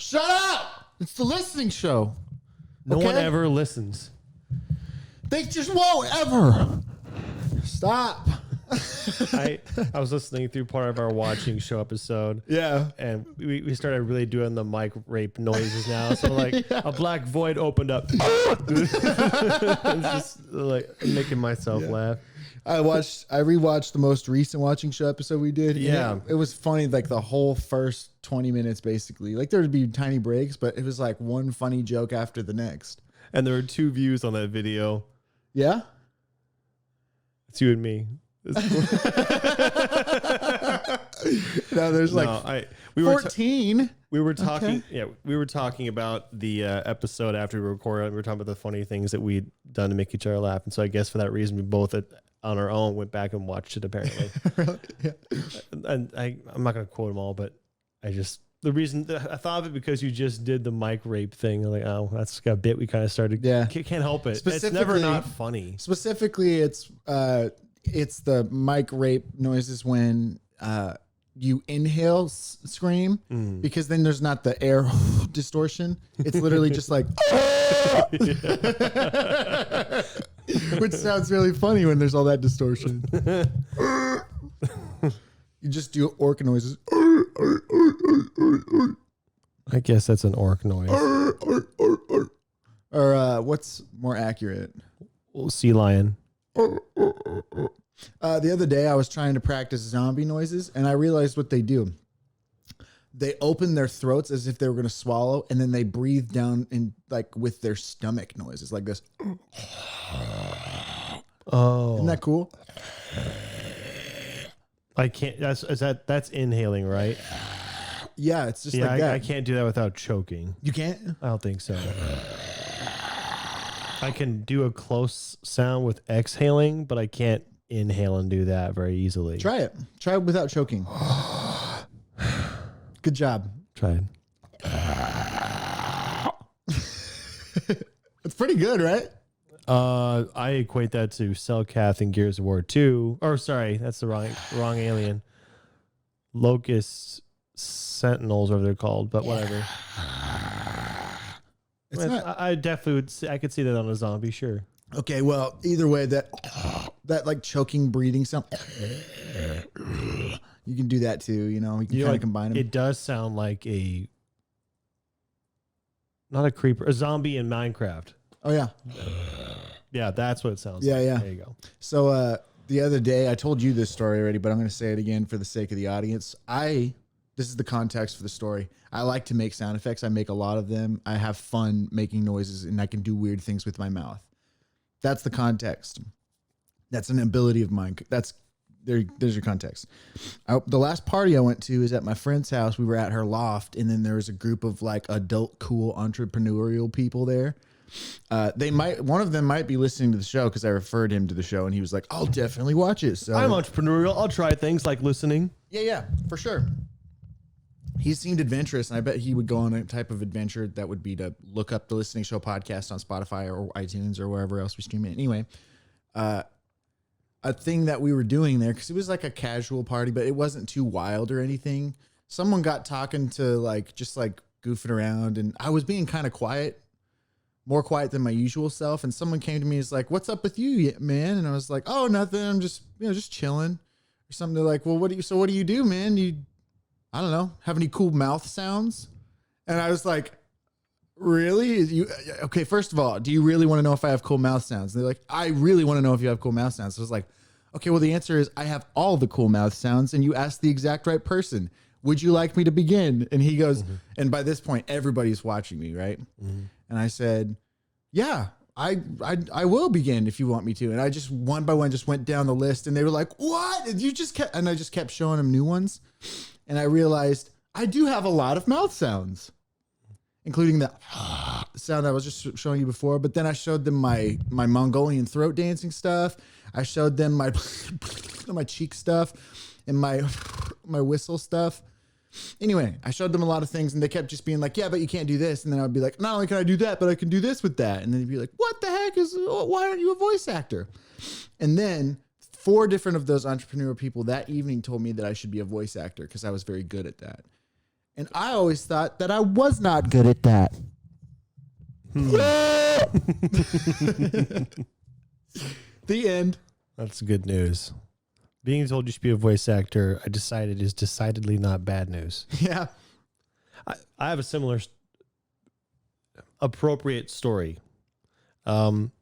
Shut up! It's the listening show. No one ever listens. They just won't ever. Stop. I was listening through part of our watching show episode. Yeah. And we started really doing the mic rape noises now. So like a black void opened up. I'm just like making myself laugh. I rewatched the most recent watching show episode we did. Yeah. It was funny, like the whole first 20 minutes, basically. Like there would be tiny breaks, but it was like one funny joke after the next. And there were 2 views on that video. Yeah? It's you and me. No, there's like 14. We were talking. Okay. Yeah, we were talking about the episode after we recorded. We were talking about the funny things that we'd done to make each other laugh, and so I guess for that reason, we both on our own went back and watched it. Apparently, Really? Yeah. And I'm not going to quote them all, but I thought of it because you just did the mic rape thing. I'm like, oh, that's a bit we kind of started. Yeah, can't help it. It's never not funny. Specifically, it's the mic rape noises when you inhale, scream, because then there's not the air distortion. It's literally just like, which sounds really funny when there's all that distortion. You just do orc noises. I guess that's an orc noise. Or what's more accurate? Sea lion. The other day I was trying to practice zombie noises and I realized what they do. They open their throats as if they were going to swallow and then they breathe down in like with their stomach noises like this. Oh. Isn't that cool? I can't. That's inhaling, right? Yeah, it's just like that. I can't do that without choking. You can't? I don't think so. I can do a close sound with exhaling, but I can't inhale and do that very easily. Try it. Try it without choking. Good job. Try it. It's pretty good, right? I equate that to Cellcath in Gears of War 2. Or sorry, that's the wrong alien. Locust Sentinels, whatever they're called, but whatever. I definitely would. I could see that on a zombie, sure. Okay, well, either way, that like choking breathing sound, you can do that too. You know, you can kind of combine them. It does sound like not a creeper, a zombie in Minecraft. Oh yeah, yeah, that's what it sounds like. Yeah, yeah. There you go. So the other day, I told you this story already, but I'm going to say it again for the sake of the audience. This is the context for the story. I like to make sound effects. I make a lot of them. I have fun making noises, and I can do weird things with my mouth. That's the context. That's an ability of mine. There's your context. The last party I went to is at my friend's house. We were at her loft, and then there was a group of like adult, cool, entrepreneurial people there. One of them might be listening to the show because I referred him to the show, and he was like, "I'll definitely watch it." So I'm entrepreneurial. I'll try things like listening. Yeah, for sure. He seemed adventurous, and I bet he would go on a type of adventure that would be to look up the Listening Show podcast on Spotify or iTunes or wherever else we stream it. Anyway, a thing that we were doing there, because it was like a casual party, but it wasn't too wild or anything. Someone got talking to just goofing around, and I was being kind of quiet, more quiet than my usual self. And someone came to me and was like, "What's up with you, man?" And I was like, "Oh, nothing. I'm just chilling," or something. They're like, "Well, what do you do, man? I don't know, have any cool mouth sounds?" And I was like, "Really? Okay, first of all, do you really want to know if I have cool mouth sounds?" And they're like, "I really want to know if you have cool mouth sounds." So I was like, "Okay, well, the answer is I have all the cool mouth sounds, and you asked the exact right person. Would you like me to begin?" And he goes, and by this point, everybody's watching me, right? Mm-hmm. And I said, "Yeah, I will begin if you want me to." And I just one by one just went down the list, and they were like, "What?" And I just kept showing them new ones. And I realized I do have a lot of mouth sounds, including the sound I was just showing you before. But then I showed them my Mongolian throat dancing stuff. I showed them my cheek stuff and my whistle stuff. Anyway, I showed them a lot of things, and they kept just being like, "Yeah, but you can't do this." And then I'd be like, "Not only can I do that, but I can do this with that." And then they'd be like, "What the heck why aren't you a voice actor?" And then 4 different of those entrepreneurial people that evening told me that I should be a voice actor because I was very good at that. And I always thought that I was not good at that. The end. That's good news. Being told you should be a voice actor, I decided is decidedly not bad news. Yeah. I have a similar appropriate story. I met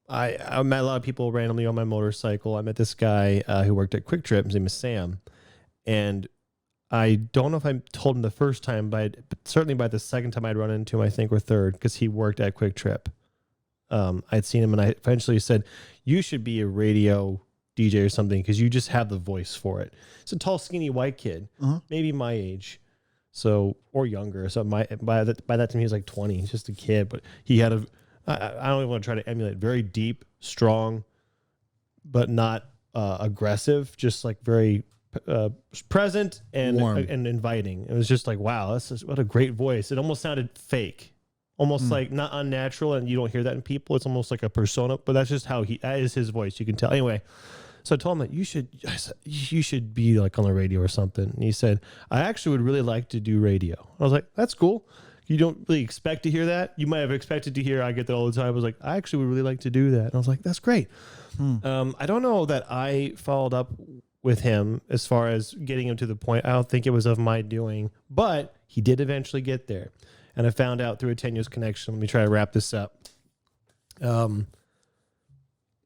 a lot of people randomly on my motorcycle. I met this guy who worked at Quick Trip. His name is Sam. And I don't know if I told him the first time, but certainly by the second time I'd run into him, I think, or third, because he worked at Quick Trip. I'd seen him, and I eventually said, you should be a radio DJ or something, because you just have the voice for it. It's a tall, skinny white kid, maybe my age, so, or younger. So by that time, he was like 20. He's just a kid, but he had I don't even want to try to emulate, very deep, strong, but not aggressive, just like very present and warm and inviting. It was just like, wow, what a great voice. It almost sounded fake, almost like not unnatural, and you don't hear that in people. It's almost like a persona, but that's just how that is his voice. You can tell. Anyway, so I told him that you should be like on the radio or something. And he said, I actually would really like to do radio. I was like, that's cool. You don't really expect to hear that. You might have expected to hear, I get that all the time. I was like, I actually would really like to do that. And I was like, that's great. I don't know that I followed up with him as far as getting him to the point. I don't think it was of my doing, but he did eventually get there. And I found out through a tenuous connection. Let me try to wrap this up.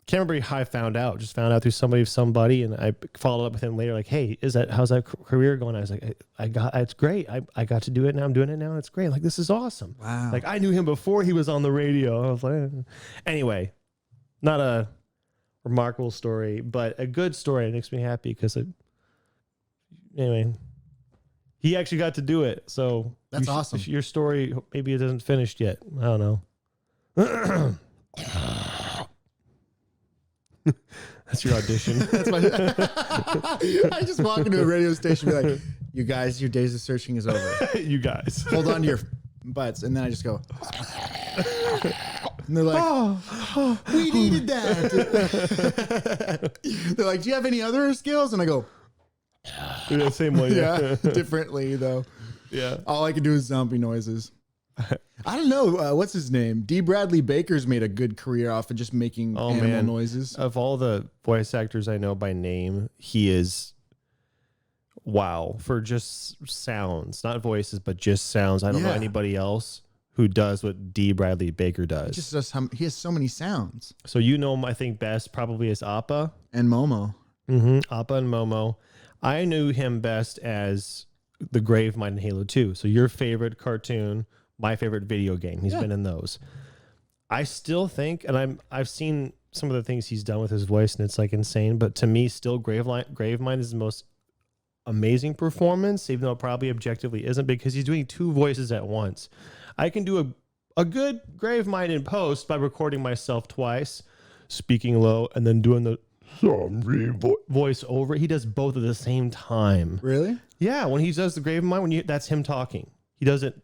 Can't remember how I found out. Just found out through somebody, and I followed up with him later. Like, hey, how's that career going? I was like, it's great. I got to do it now. I'm doing it now. It's great. Like, this is awesome. Wow. Like, I knew him before he was on the radio. I was like, anyway, not a remarkable story, but a good story. It makes me happy because anyway, he actually got to do it. So that's awesome. Your story, maybe it isn't finished yet. I don't know. That's your audition. That's my. I just walk into a radio station and be like, you guys, your days of searching is over. You guys. Hold on to your butts. And then I just go. And they're like, we needed that. They're like, do you have any other skills? And I go, yeah, same way. Yeah, differently though. Yeah. All I can do is zombie noises. I don't know. What's his name? D. Bradley Baker's made a good career off of just making animal noises. Of all the voice actors I know by name, he is wow for just sounds, not voices, but just sounds. I don't know anybody else who does what D. Bradley Baker does. He just does. He has so many sounds. So you know him, I think, best probably as Appa and Momo. Appa and Momo. I knew him best as the Gravemind in Halo 2. So your favorite cartoon. My favorite video game. He's been in those. I still think, and I've seen some of the things he's done with his voice, and it's like insane. But to me, still Gravemind is the most amazing performance, even though it probably objectively isn't, because he's doing two voices at once. I can do a good Gravemind in post by recording myself twice, speaking low, and then doing the voice over. He does both at the same time. Really? Yeah. When he does the Gravemind, that's him talking. He does it.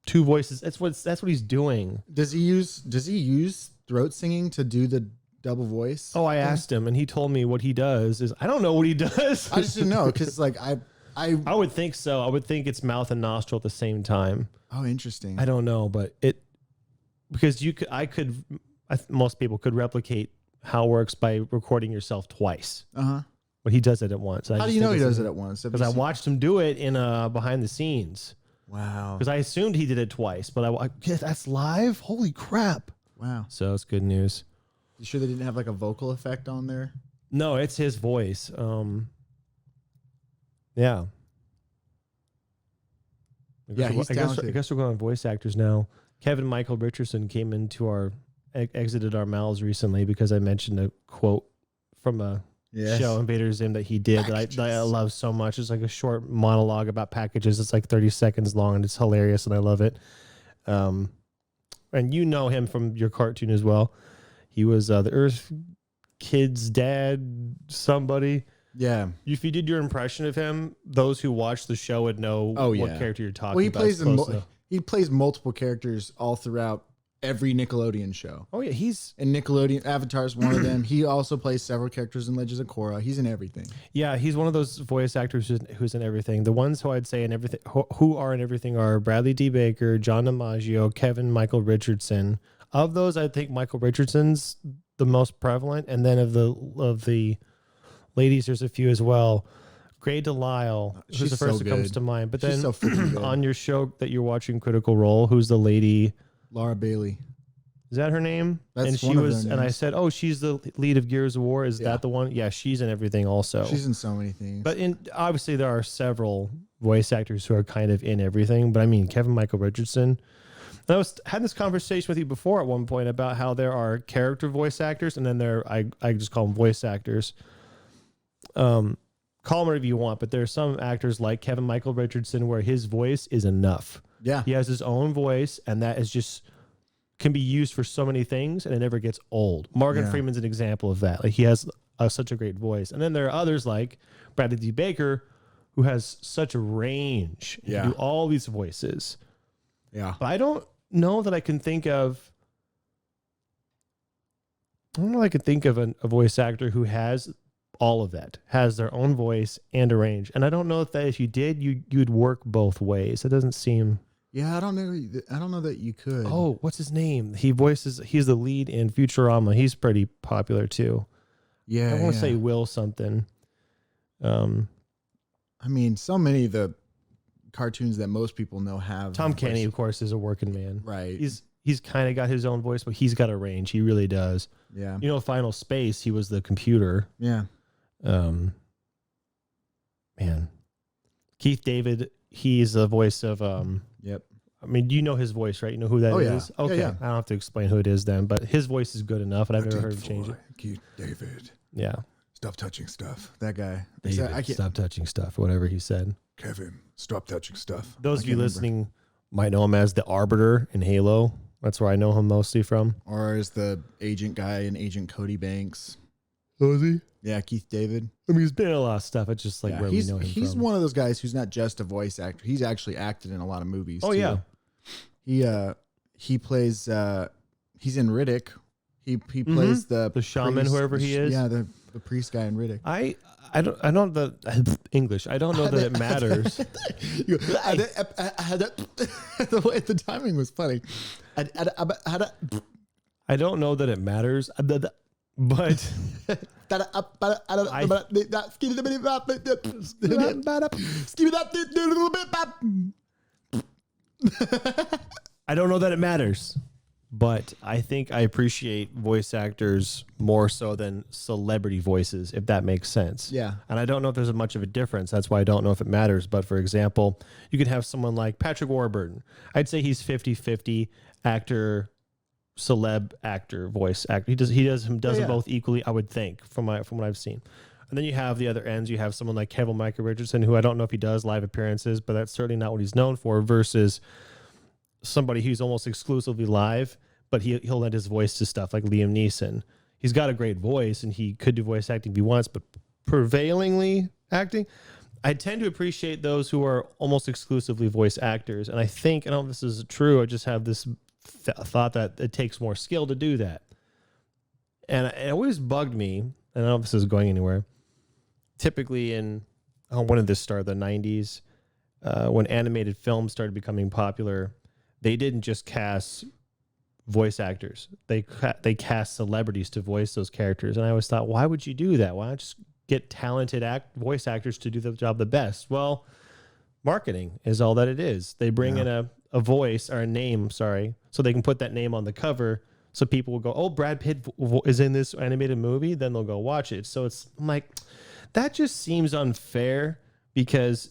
Two voices. That's what he's doing. Does he use throat singing to do the double voice? Oh, I asked him, and he told me what he does is I don't know what he does. I just didn't know because like I would think so. I would think it's mouth and nostril at the same time. Oh, interesting. I don't know, but because most people could replicate how it works by recording yourself twice. But he does it at once. How do you know he does it at once? Because I watched him do it in behind the scenes. Wow. Because I assumed he did it twice, but that's live? Holy crap. Wow. So it's good news. You sure they didn't have like a vocal effect on there? No, it's his voice. Yeah. He's talented. I guess we're going on voice actors now. Kevin Michael Richardson came into exited our mouths recently because I mentioned a quote from a show, Invader Zim, that he did that I love so much. It's like a short monologue about packages. It's like 30 seconds long, and it's hilarious, and I love it. And you know him from your cartoon as well. He was the Earth Kid's dad, somebody. Yeah. If you did your impression of him, those who watch the show would know what character you're talking about. He plays multiple characters all throughout every Nickelodeon show. Oh yeah, he's And Nickelodeon Avatar is one of them. He also plays several characters in Legends of Korra. He's in everything. he's one of those voice actors who's in everything. The ones who I'd say in everything who are in everything are Bradley D. Baker, John DiMaggio, Kevin Michael Richardson. Of those, I think Michael Richardson's the most prevalent, and then of the ladies, there's a few as well. Gray Delisle, who's She's the first so that comes good. to mind. But She's then so freaking good. on your show that you're watching, Critical Role, who's the lady? Laura Bailey. Is that her name? That's and she one of was, their and I names. said, "Oh, she's the lead of Gears of War." Is Yeah. that the one? Yeah, she's in everything also. She's in so many things. But obviously there are several voice actors who are kind of in everything. But I mean, Kevin Michael Richardson. And had this conversation with you before at one point about how there are character voice actors, and then I just call them voice actors. Call them whatever you want, but there are some actors like Kevin Michael Richardson where his voice is enough. yeah. He has his own voice, and that is just can be used for so many things, and it never gets old. Morgan Yeah. Freeman's an example of that. Like he has such a great voice, and then there are others like Bradley D. Baker, who has such a range. He can Yeah. do all these voices. Yeah. But I don't know that I can think of. I don't know. I could think of a voice actor who has all of that, has their own voice and a range, and I don't know if you did, you'd work both ways. It doesn't seem. Yeah, I don't know. I don't know that you could. Oh, what's his name? He's the lead in Futurama. He's pretty popular too. yeah. I want to yeah. say Will something. I mean, so many of the cartoons that most people know have Tom voice- Kenny, of course, is a working man. Right. He's kind of got his own voice, but he's got a range. He really does. yeah. You know, Final Space, he was the computer. Yeah. Man, Keith David, he's the voice of Yep. I mean, you know his voice, right? You know who that is? Oh, yeah. Yeah, Okay. yeah. I don't have to explain who it is then, but his voice is good enough, and I've never heard him change it. Keith David. Yeah. Stop touching stuff. That guy. David, I can't. stop touching stuff, whatever he said. Kevin, stop touching stuff. Those I of you can't remember. listening might know him as the Arbiter in Halo. That's where I know him mostly from. Or is the agent guy in Agent Cody Banks? Oh, is he? Yeah, Keith David. I mean, he's been in a lot of stuff. It's just like Yeah, where we know him he's from. one of those guys who's not just a voice actor. He's actually acted in a lot of movies. Oh, too. yeah. He plays. He's in Riddick. He plays the shaman, priest- whoever he is. Yeah, the priest guy in Riddick. I don't the English. I don't know that it matters. The timing was funny. I don't know that it matters, but I don't know that it matters. But I think I appreciate voice actors more so than celebrity voices, if that makes sense. Yeah. And I don't know if there's much of a difference. That's why I don't know if it matters. But for example, you could have someone like Patrick Warburton. I'd say he's 50-50 actor, celeb actor, voice actor. He does them both equally, I would think, from what I've seen. And then you have the other ends. You have someone like Kevin Michael Richardson, who I don't know if he does live appearances, but that's certainly not what he's known for, versus somebody who's almost exclusively live, but he'll lend his voice to stuff like Liam Neeson. He's got a great voice, and he could do voice acting if he wants, but prevailingly acting, I tend to appreciate those who are almost exclusively voice actors. And I don't know if this is true, I just have this thought that it takes more skill to do that. And it always bugged me, and I don't know if this is going anywhere, typically in, when did this start? The 90s, when animated films started becoming popular, they didn't just cast voice actors. They cast celebrities to voice those characters. And I always thought, why would you do that? Why not just get talented voice actors to do the job the best? Well, marketing is all that it is. They bring in a voice or a name, so they can put that name on the cover. So people will go, oh, Brad Pitt is in this animated movie. Then they'll go watch it. So I'm like, that just seems unfair because,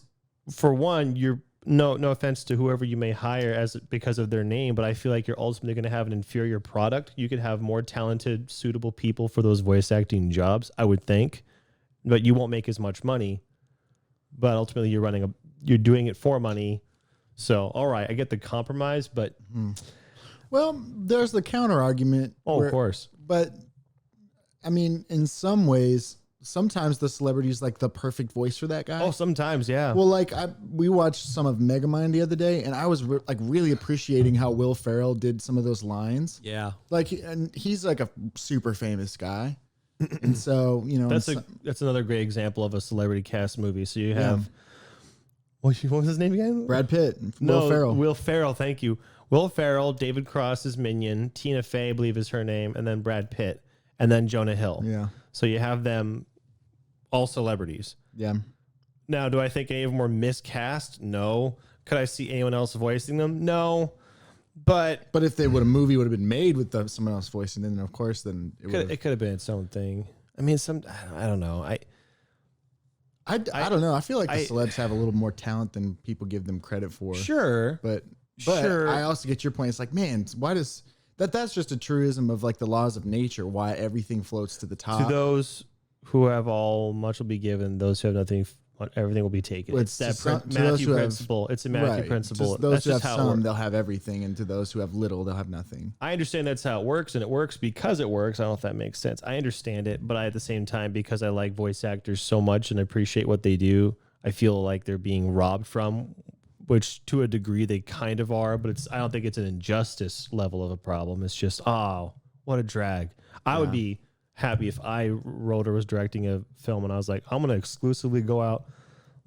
for one, you're no offense to whoever you may hire because of their name, but I feel like you're ultimately going to have an inferior product. You could have more talented, suitable people for those voice acting jobs, I would think, but you won't make as much money. But ultimately, you're doing it for money. So, all right, I get the compromise, but Well, there's the counter argument. of course. But I mean, in some ways, sometimes the celebrity is like the perfect voice for that guy. Oh, sometimes, yeah. Well, like we watched some of Megamind the other day, and I was like really appreciating how Will Ferrell did some of those lines. Yeah. Like, and he's like a super famous guy, and so that's another great example of a celebrity cast movie. So you have what was his name again? Brad Pitt, Will Ferrell. Will Ferrell. Thank you. Will Ferrell, David Cross is Minion, Tina Fey, I believe is her name, and then Brad Pitt, and then Jonah Hill. Yeah. So you have them all celebrities. Yeah. Now, do I think any of them were miscast? No. Could I see anyone else voicing them? No. But if a movie would have been made with someone else voicing, then of course, then it could have been its own thing. I mean, I don't know. I don't know. I feel like the celebs have a little more talent than people give them credit for. Sure. But sure. I also get your point. It's like, man, why does that's just a truism of like the laws of nature, why everything floats to the top. To those who have all, much will be given. Those who have nothing, everything will be taken. Well, it's that Matthew principle. It's a Matthew principle. Those who have some, works. They'll have everything, and to those who have little, they'll have nothing. I understand that's how it works, and it works because it works. I don't know if that makes sense. I understand it, but at the same time, because I like voice actors so much and appreciate what they do, I feel like they're being robbed from, which to a degree they kind of are, but I don't think it's an injustice level of a problem. It's just, oh, what a drag. I would be happy if I wrote or was directing a film and I was like, I'm going to exclusively go out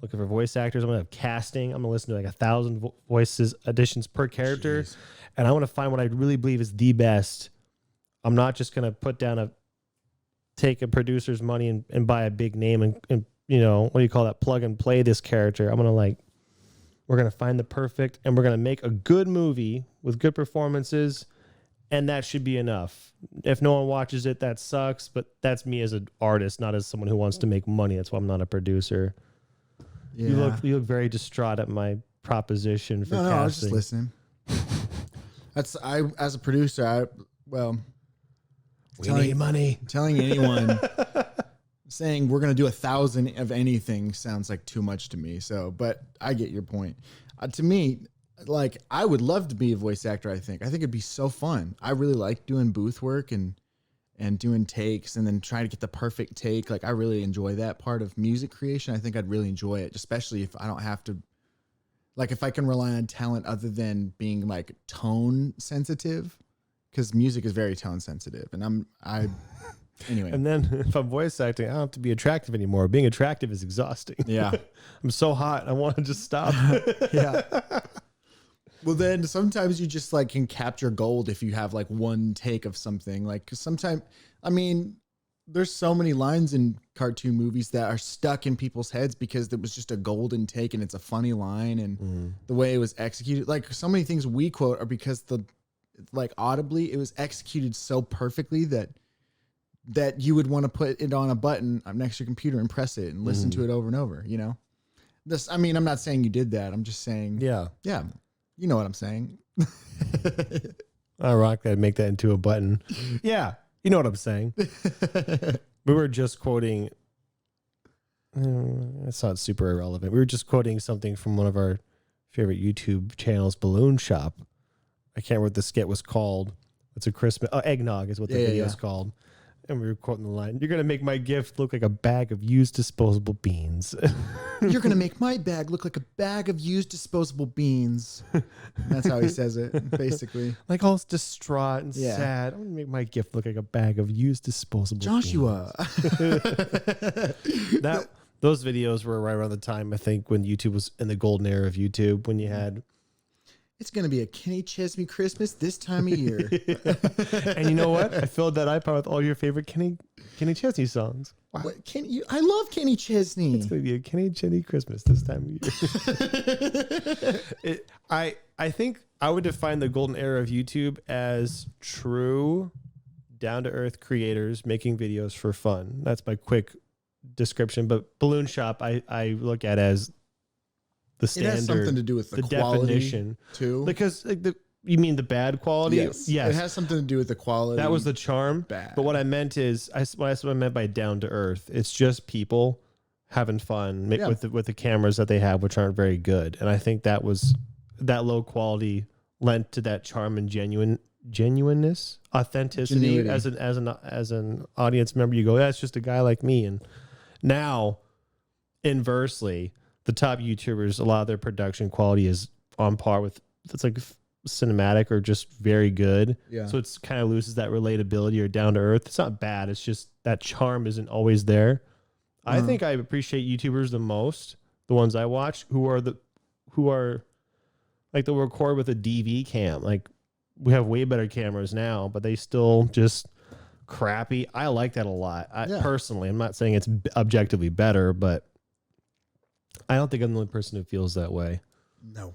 looking for voice actors. I'm going to have casting. I'm going to listen to like 1,000 voices auditions per character. Jeez. And I want to find what I really believe is the best. I'm not just going to take a producer's money and buy a big name and what do you call that? Plug and play this character. I'm going to we're going to find the perfect, and we're going to make a good movie with good performances, and that should be enough. If no one watches it, that sucks, but that's me as an artist, not as someone who wants to make money. That's why I'm not a producer. Yeah. You look very distraught at my proposition for casting. No, I was just listening. As a producer, we need money. Telling anyone saying we're going to do 1,000 of anything sounds like too much to me. So, but I get your point. To me, like, I would love to be a voice actor. I think it'd be so fun. I really like doing booth work and doing takes and then trying to get the perfect take. Like, I really enjoy that part of music creation. I think I'd really enjoy it, especially if I don't have to, like, if I can rely on talent other than being like tone sensitive, because music is very tone sensitive. And anyway. And then if I'm voice acting, I don't have to be attractive anymore. Being attractive is exhausting. Yeah. I'm so hot. I want to just stop. Yeah. Well, then sometimes you just like can capture gold if you have like one take of something. Like, cause sometimes, I mean, there's so many lines in cartoon movies that are stuck in people's heads because it was just a golden take and it's a funny line and the way it was executed. Like, so many things we quote are because audibly it was executed so perfectly that you would want to put it on a button next to your computer and press it and listen to it over and over, I mean, I'm not saying you did that. I'm just saying, yeah, you know what I'm saying. I rock that. Make that into a button. Yeah. You know what I'm saying. We were just quoting, it's not super irrelevant. We were just quoting something from one of our favorite YouTube channels, Balloon Shop. I can't remember what the skit was called. It's a Christmas, eggnog is what the video is called. And we were quoting the line, "You're going to make my gift look like a bag of used disposable beans." You're going to make my bag look like a bag of used disposable beans. That's how he says it, basically. Like all distraught and sad. I'm going to make my gift look like a bag of used disposable Joshua. beans. Those videos were right around the time, I think, when YouTube was in the golden era of YouTube, when you had... It's going to be a Kenny Chesney Christmas this time of year. And you know what? I filled that iPod with all your favorite Kenny Chesney songs. Wow. I love Kenny Chesney. It's going to be a Kenny Chesney Christmas this time of year. I think I would define the golden era of YouTube as true, down-to-earth creators making videos for fun. That's my quick description. But Balloon Shop, I look at as... the standard, it has something to do with the quality definition too. Because you mean the bad quality? Yes. It has something to do with the quality. That was the charm. Bad. But what I meant is, that's what I meant by down to earth. It's just people having fun with the cameras that they have, which aren't very good. And I think that low quality lent to that charm and genuineness, authenticity. Genuity. As an audience member, you go, "That's just a guy like me." And now, inversely, the top YouTubers, a lot of their production quality is on par with, it's like cinematic or just very good. Yeah. So it's kind of loses that relatability or down to earth. It's not bad. It's just that charm isn't always there. I think I appreciate YouTubers the most, the ones I watch, who are like they'll record with a DV cam. Like we have way better cameras now, but they still just crappy. I like that a lot. Personally, I'm not saying it's objectively better, but I don't think I'm the only person who feels that way. No,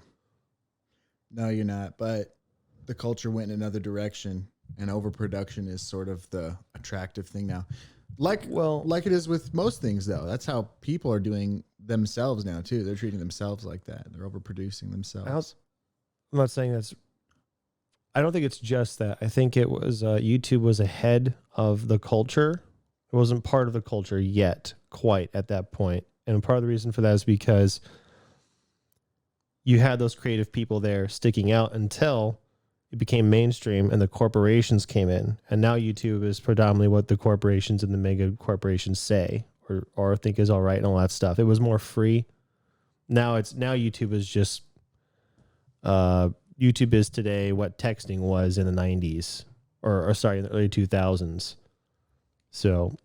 you're not. But the culture went in another direction, and overproduction is sort of the attractive thing now. Like it is with most things, though. That's how people are doing themselves now, too. They're treating themselves like that. They're overproducing themselves. I'm not saying that's... I don't think it's just that. I think it was YouTube was ahead of the culture. It wasn't part of the culture yet, quite at that point. And part of the reason for that is because you had those creative people there sticking out until it became mainstream and the corporations came in. And now YouTube is predominantly what the corporations and the mega corporations say or think is all right and all that stuff. It was more free. Now YouTube is just YouTube is today what texting was in the 90s or sorry, in the early 2000s. So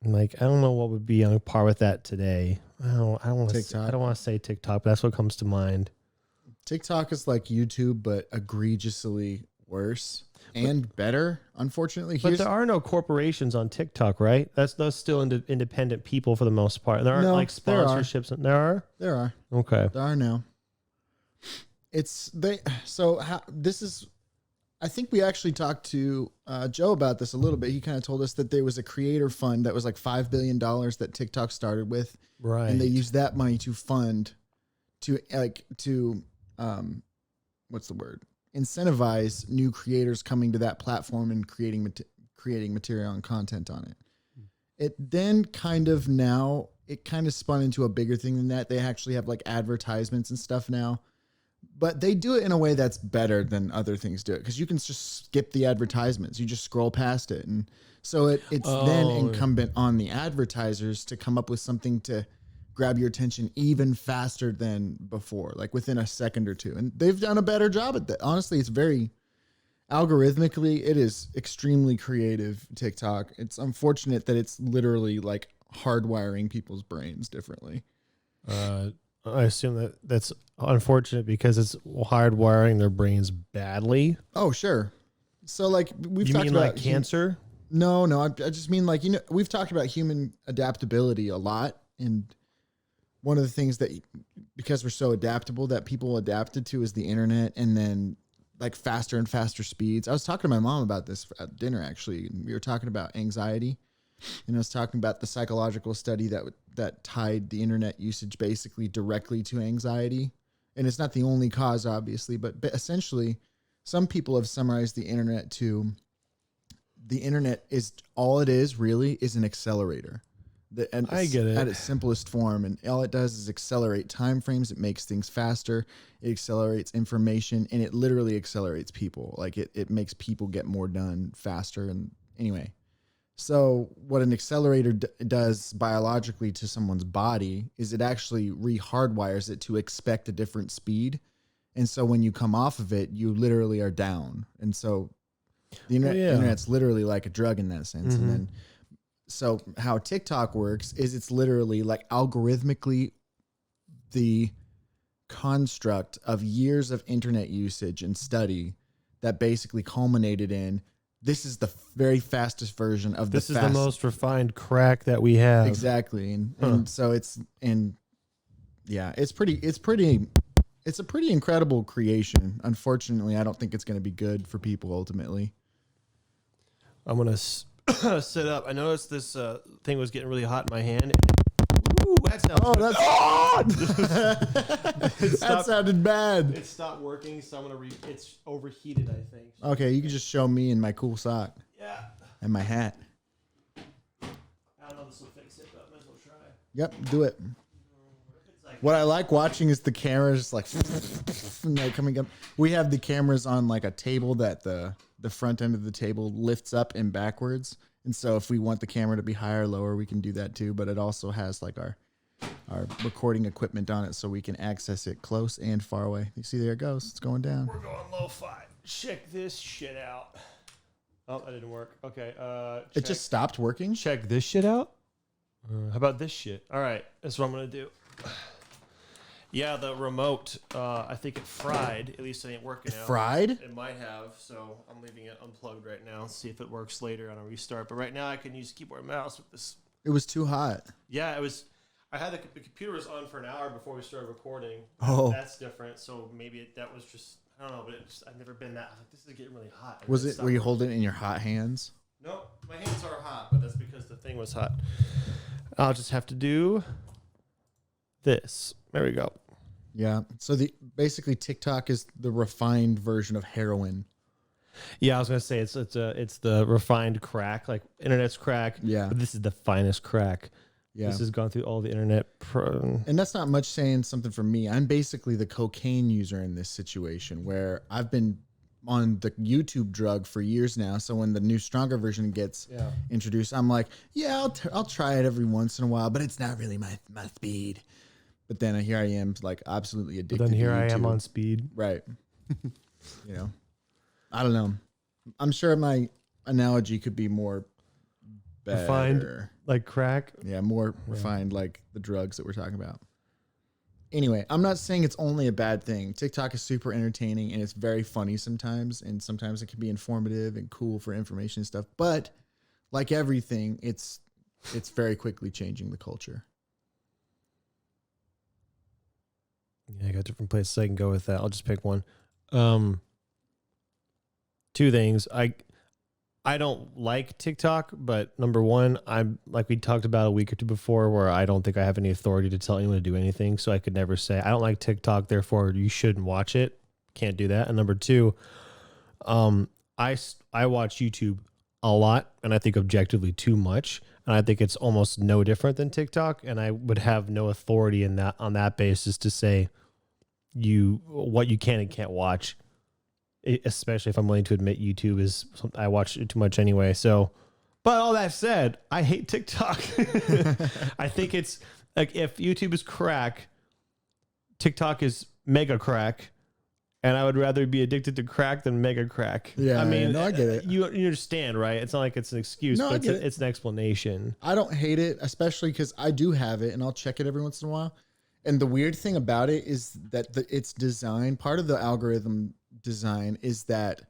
like, I don't know what would be on par with that today. I don't want to say TikTok, but that's what comes to mind. TikTok is like YouTube, but egregiously worse and better, unfortunately. But there are no corporations on TikTok, right? That's still independent people for the most part. There aren't like sponsorships. There are? There are. Okay. There are now. I think we actually talked to Joe about this a little bit. He kind of told us that there was a creator fund that was like $5 billion that TikTok started with. Right. And they used that money to fund what's the word? Incentivize new creators coming to that platform and creating material and content on it. It then kind of spun into a bigger thing than that. They actually have like advertisements and stuff now. But they do it in a way that's better than other things do it because you can just skip the advertisements. You just scroll past it. And so it's then incumbent on the advertisers to come up with something to grab your attention even faster than before, like within a second or two. And they've done a better job at that. Honestly, it's very algorithmically, it is extremely creative, TikTok. It's unfortunate that it's literally like hardwiring people's brains differently. I assume that's unfortunate because it's hardwiring their brains badly. Oh, sure. So like we've talked about like cancer. No, I just mean like, we've talked about human adaptability a lot. And one of the things that, because we're so adaptable, that people adapted to is the internet and then like faster and faster speeds. I was talking to my mom about this at dinner, actually. We were talking about anxiety. And I was talking about the psychological study that tied the internet usage basically directly to anxiety. And it's not the only cause, obviously, but essentially some people have summarized the internet to the internet is all it is really is an accelerator. I get it. At its simplest form. And all it does is accelerate time frames. It makes things faster. It accelerates information and it literally accelerates people. Like it makes people get more done faster. And anyway, so what an accelerator does biologically to someone's body is it actually re-hardwires it to expect a different speed. And so when you come off of it, you literally are down. And so the internet's literally like a drug in that sense. Mm-hmm. And then, so how TikTok works is it's literally like algorithmically the construct of years of internet usage and study that basically culminated in this is the very fastest version of this is the most refined crack that we have. Exactly. And so it's a pretty incredible creation. Unfortunately, I don't think it's going to be good for people ultimately. I'm going to sit up. I noticed this thing was getting really hot in my hand. Ooh, that sounds that sounded bad. It stopped working, so I'm going to it's overheated, I think. So okay, you can just show me in my cool sock. Yeah. And my hat. I don't know if this will fix it, but I might as well try. Yep, do it. It's like What I like watching is the cameras like coming up. We have the cameras on like a table that the front end of the table lifts up and backwards. And so if we want the camera to be higher or lower, we can do that too. But it also has like our recording equipment on it so we can access it close and far away. You see, there it goes. It's going down. We're going lo-fi. Check this shit out. Oh, that didn't work. Okay. It just stopped working. Check this shit out. How about this shit? All right. That's what I'm going to do. Yeah, the remote, I think it fried. At least it ain't working out. Fried? It might have, so I'm leaving it unplugged right now. See if it works later on a restart. But right now I can use keyboard and mouse with this. It was too hot. Yeah, it was. I had the computer was on for an hour before we started recording. Oh. That's different. So maybe that was just, I don't know, but I've never been that. I was like, this is getting really hot. Were you holding it in your hot hands? No, my hands are hot, but that's because the thing was hot. I'll just have to do this. There we go. Yeah. So basically TikTok is the refined version of heroin. Yeah, I was gonna say it's the refined crack, like internet's crack. Yeah. But this is the finest crack. Yeah. This has gone through all the internet. And that's not much saying something for me. I'm basically the cocaine user in this situation where I've been on the YouTube drug for years now. So when the new stronger version gets introduced, I'm like, yeah, I'll try it every once in a while, but it's not really my speed. But then here I am, like absolutely addicted. But then here to I am YouTube. on speed. Right. You know, I don't know. I'm sure my analogy could be more better. Refined, like crack. Yeah, more refined, like the drugs that we're talking about. Anyway, I'm not saying it's only a bad thing. TikTok is super entertaining and it's very funny sometimes, and sometimes it can be informative and cool for information and stuff. But like everything, it's very quickly changing the culture. Yeah, I got different places I can go with that. I'll just pick one. Two things. I don't like TikTok, but number one, I'm like we talked about a week or two before, where I don't think I have any authority to tell anyone to do anything. So I could never say I don't like TikTok, therefore you shouldn't watch it. Can't do that. And number two, I watch YouTube a lot, and I think objectively too much. And I think it's almost no different than TikTok. And I would have no authority in that on that basis to say what you can and can't watch. Especially if I'm willing to admit YouTube is something I watch it too much anyway. So, but all that said, I hate TikTok. I think it's like if YouTube is crack, TikTok is mega crack, and I would rather be addicted to crack than mega crack. Yeah, I mean, no, I get it. You understand, right? It's not like it's an excuse, No, but it's an explanation. I don't hate it, especially because I do have it and I'll check it every once in a while. And the weird thing about it is that its design, part of the algorithm design is that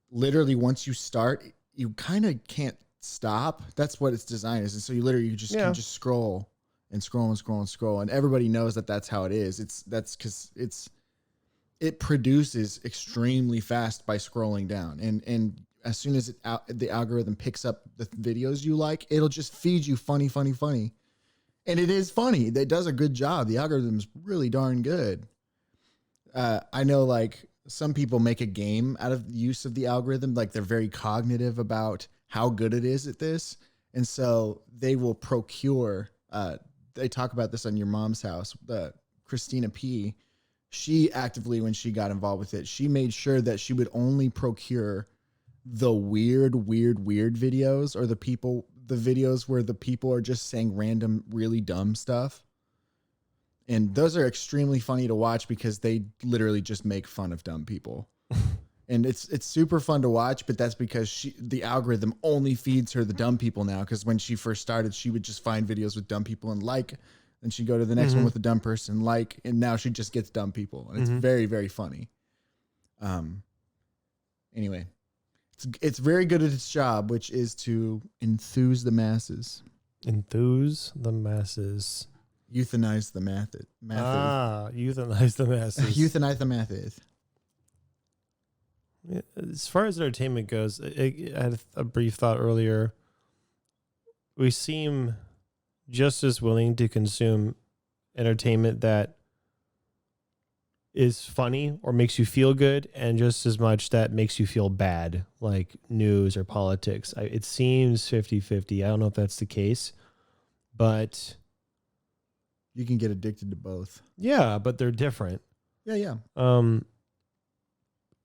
literally once you start, you kind of can't stop. That's what its design is. And so you just can just scroll and scroll and scroll and scroll. And everybody knows that that's how it is. That's because it produces extremely fast by scrolling down. And as soon as the algorithm picks up the videos you like, it'll just feed you funny. And it is funny. It does a good job. The algorithm's really darn good. I know like some people make a game out of the use of the algorithm. Like they're very cognitive about how good it is at this. And so they will procure, they talk about this on Your Mom's House, Christina P. She actively, when she got involved with it, she made sure that she would only procure the weird videos, or the videos where the people are just saying random, really dumb stuff. And those are extremely funny to watch because they literally just make fun of dumb people. And it's super fun to watch, but that's because the algorithm only feeds her the dumb people now. Because when she first started, she would just find videos with dumb people and like, and she'd go to the next one with a dumb person, like, and now she just gets dumb people. And it's very, very funny. Anyway, it's very good at its job, which is to enthuse the masses. Enthuse the masses. Euthanize the method. Euthanize the masses. Euthanize the method. As far as entertainment goes, I had a brief thought earlier. We seem just as willing to consume entertainment that is funny or makes you feel good, and just as much that makes you feel bad, like news or politics. It seems 50-50. I don't know if that's the case, but You can get addicted to both. Yeah, but they're different. Yeah.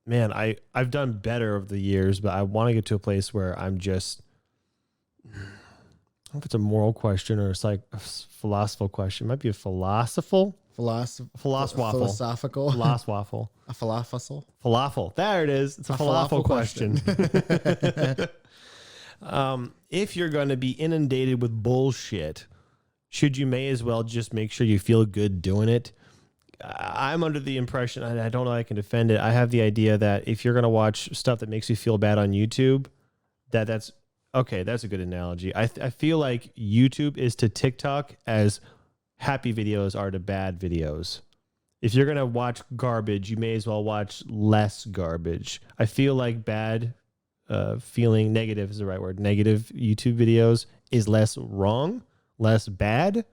Man, I've done better over the years, but I want to get to a place where I'm just, I don't know if it's a moral question or it's like a philosophical question. It might be a philosophical. Philosophical. A falafel. Falafel. There it is. It's a falafel question. If you're going to be inundated with bullshit, should you may as well just make sure you feel good doing it. I'm under the impression, and I don't know I can defend it. I have the idea that if you're going to watch stuff that makes you feel bad on YouTube, that's okay. That's a good analogy. I feel like YouTube is to TikTok as happy videos are to bad videos. If you're going to watch garbage, you may as well watch less garbage. I feel like feeling negative is the right word. Negative YouTube videos is less wrong, less bad,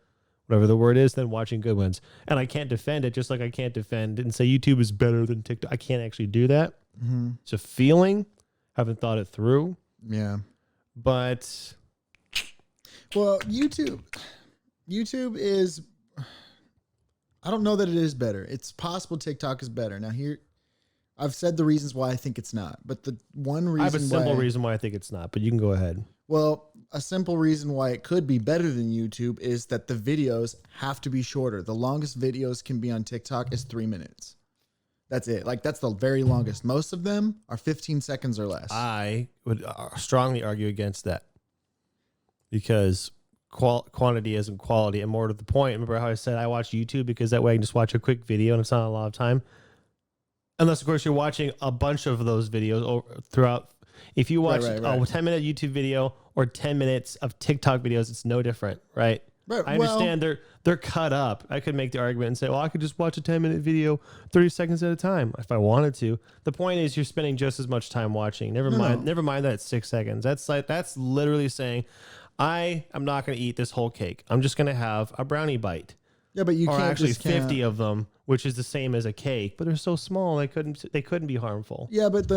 whatever the word is, than watching good ones. And I can't defend it, just like I can't defend and say YouTube is better than TikTok. I can't actually do that. Mm-hmm. It's a feeling. Haven't thought it through. Yeah. But well, YouTube is, I don't know that it is better. It's possible TikTok is better. Now here, I've said the reasons why I think it's not, but the one reason I have a simple reason why I think it's not, but you can go ahead. Well, a simple reason why it could be better than YouTube is that the videos have to be shorter. The longest videos can be on TikTok is 3 minutes. That's it. Like, that's the very longest. Most of them are 15 seconds or less. I would strongly argue against that because quantity isn't quality. And more to the point, remember how I said I watch YouTube because that way I can just watch a quick video and it's not a lot of time? Unless, of course, you're watching a bunch of those videos throughout. If you watch a 10-minute YouTube video or 10 minutes of TikTok videos, it's no different, right? Right. I understand they're cut up. I could make the argument and say, well, I could just watch a 10-minute video 30 seconds at a time if I wanted to. The point is you're spending just as much time watching. Never mind that it's 6 seconds. That's literally saying, I am not going to eat this whole cake. I'm just going to have a brownie bite. Yeah, but you can't actually 50 of them, which is the same as a cake, but they're so small they couldn't be harmful. Yeah, but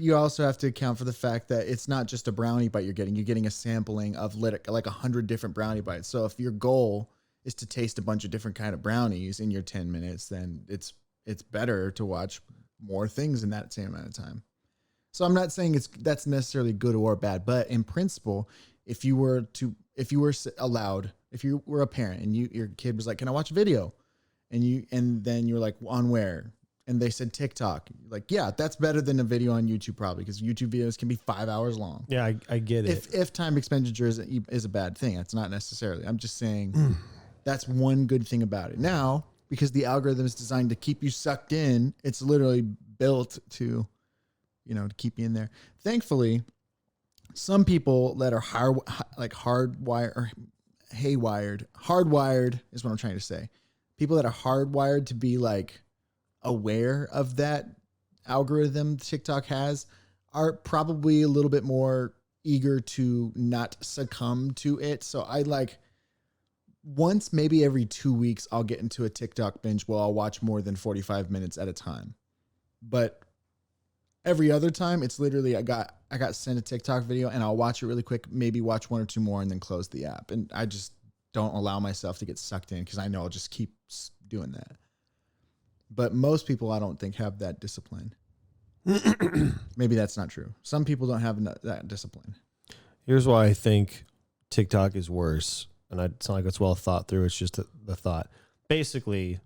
you also have to account for the fact that it's not just a brownie bite you're getting a sampling of like 100 different brownie bites. So if your goal is to taste a bunch of different kind of brownies in your 10 minutes, then it's better to watch more things in that same amount of time. So I'm not saying that's necessarily good or bad, but in principle, if you were a parent and your kid was like, "Can I watch a video?" and then you're like, "On where?" and they said TikTok, you're like, yeah, that's better than a video on YouTube probably, because YouTube videos can be 5 hours long. Yeah, I get it. If time expenditure is a bad thing, that's not necessarily. I'm just saying that's one good thing about it. Now, because the algorithm is designed to keep you sucked in, it's literally built to keep you in there. Thankfully, some people that are hardwired is what I'm trying to say. People that are hardwired to be like aware of that algorithm TikTok has are probably a little bit more eager to not succumb to it. So I once, maybe every 2 weeks, I'll get into a TikTok binge where I'll watch more than 45 minutes at a time. But every other time, it's literally I got sent a TikTok video and I'll watch it really quick, maybe watch one or two more and then close the app. And I just don't allow myself to get sucked in because I know I'll just keep doing that. But most people, I don't think, have that discipline. Maybe that's not true. Some people don't have that discipline. Here's why I think TikTok is worse. And it's not like it's well thought through. It's just the thought. Basically,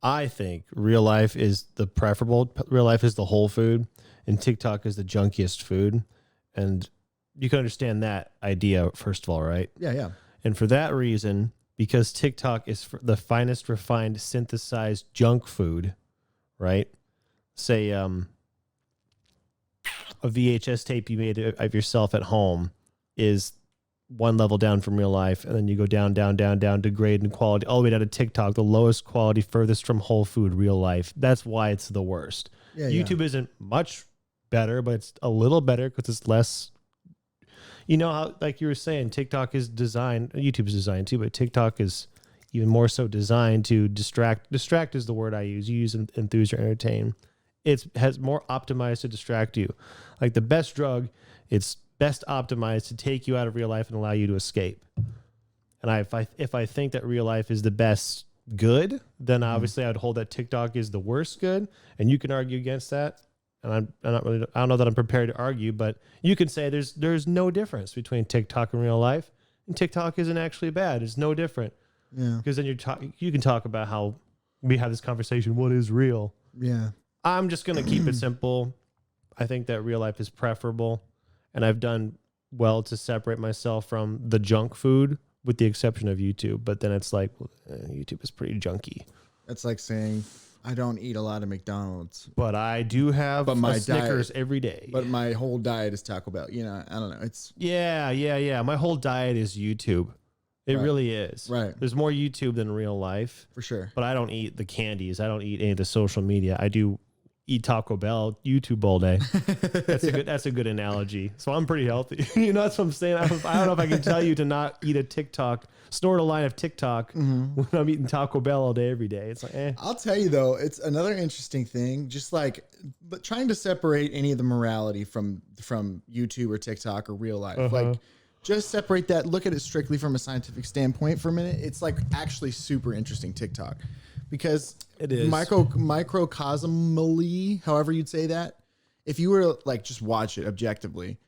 I think real life is the preferable. Real life is the whole food, and TikTok is the junkiest food. And you can understand that idea, first of all, right? Yeah. And for that reason, because TikTok is the finest refined synthesized junk food, right? Say a VHS tape you made of yourself at home is one level down from real life, and then you go down, degrade in quality, all the way down to TikTok, the lowest quality, furthest from whole food, real life. That's why it's the worst. Yeah, YouTube isn't much better, but it's a little better because it's less. You know how, like you were saying, TikTok is designed, YouTube is designed too, but TikTok is even more so designed to distract. Distract is the word I use. You use enthuse or entertain. It has more optimized to distract you. Like the best drug, it's best optimized to take you out of real life and allow you to escape. And if I think that real life is the best good, then obviously I'd hold that TikTok is the worst good, and you can argue against that. And I'm not really, I don't know that I'm prepared to argue, but you can say there's no difference between TikTok and real life, and TikTok isn't actually bad. It's no different. Yeah. Because then you can talk about how we have this conversation. What is real? Yeah. I'm just going to keep it simple. I think that real life is preferable, and I've done well to separate myself from the junk food, with the exception of YouTube. But then it's like, YouTube is pretty junky. That's like saying, I don't eat a lot of McDonald's, but I do have my Snickers diet, every day. But my whole diet is Taco Bell. You know, I don't know. It's yeah. My whole diet is YouTube. It really is. Right. There's more YouTube than real life. For sure. But I don't eat the candies. I don't eat any of the social media. I do eat Taco Bell, YouTube all day. That's a good analogy. So I'm pretty healthy. You know, that's what I'm saying. I don't know if I can tell you to not eat a TikTok, snort a line of TikTok when I'm eating Taco Bell all day, every day. It's like, I'll tell you though, it's another interesting thing, just like, but trying to separate any of the morality from YouTube or TikTok or real life. Like, just separate that. Look at it strictly from a scientific standpoint for a minute. It's like actually super interesting TikTok, because it is microcosmally, however you'd say that. If you were to like just watch it objectively,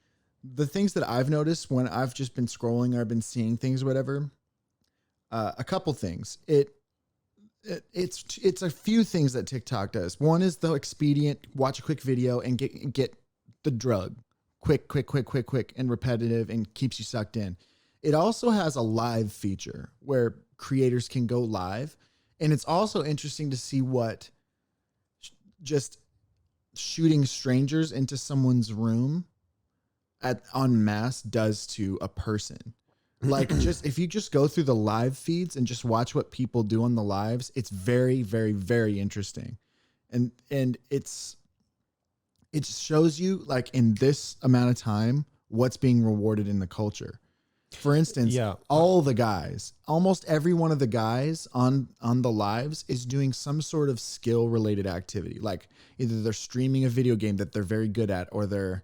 the things that I've noticed when I've just been scrolling or I've been seeing things or whatever, a couple things. It's a few things that TikTok does. One is the expedient, watch a quick video and get the drug. Quick, and repetitive, and keeps you sucked in. It also has a live feature where creators can go live. And it's also interesting to see what just shooting strangers into someone's room en masse does to a person. Like, just if you just go through the live feeds and just watch what people do on the lives, it's very, very, very interesting. And it shows you, like, in this amount of time, what's being rewarded in the culture. For instance, all the guys, almost every one of the guys on the lives is doing some sort of skill related activity. Like either they're streaming a video game that they're very good at, or they're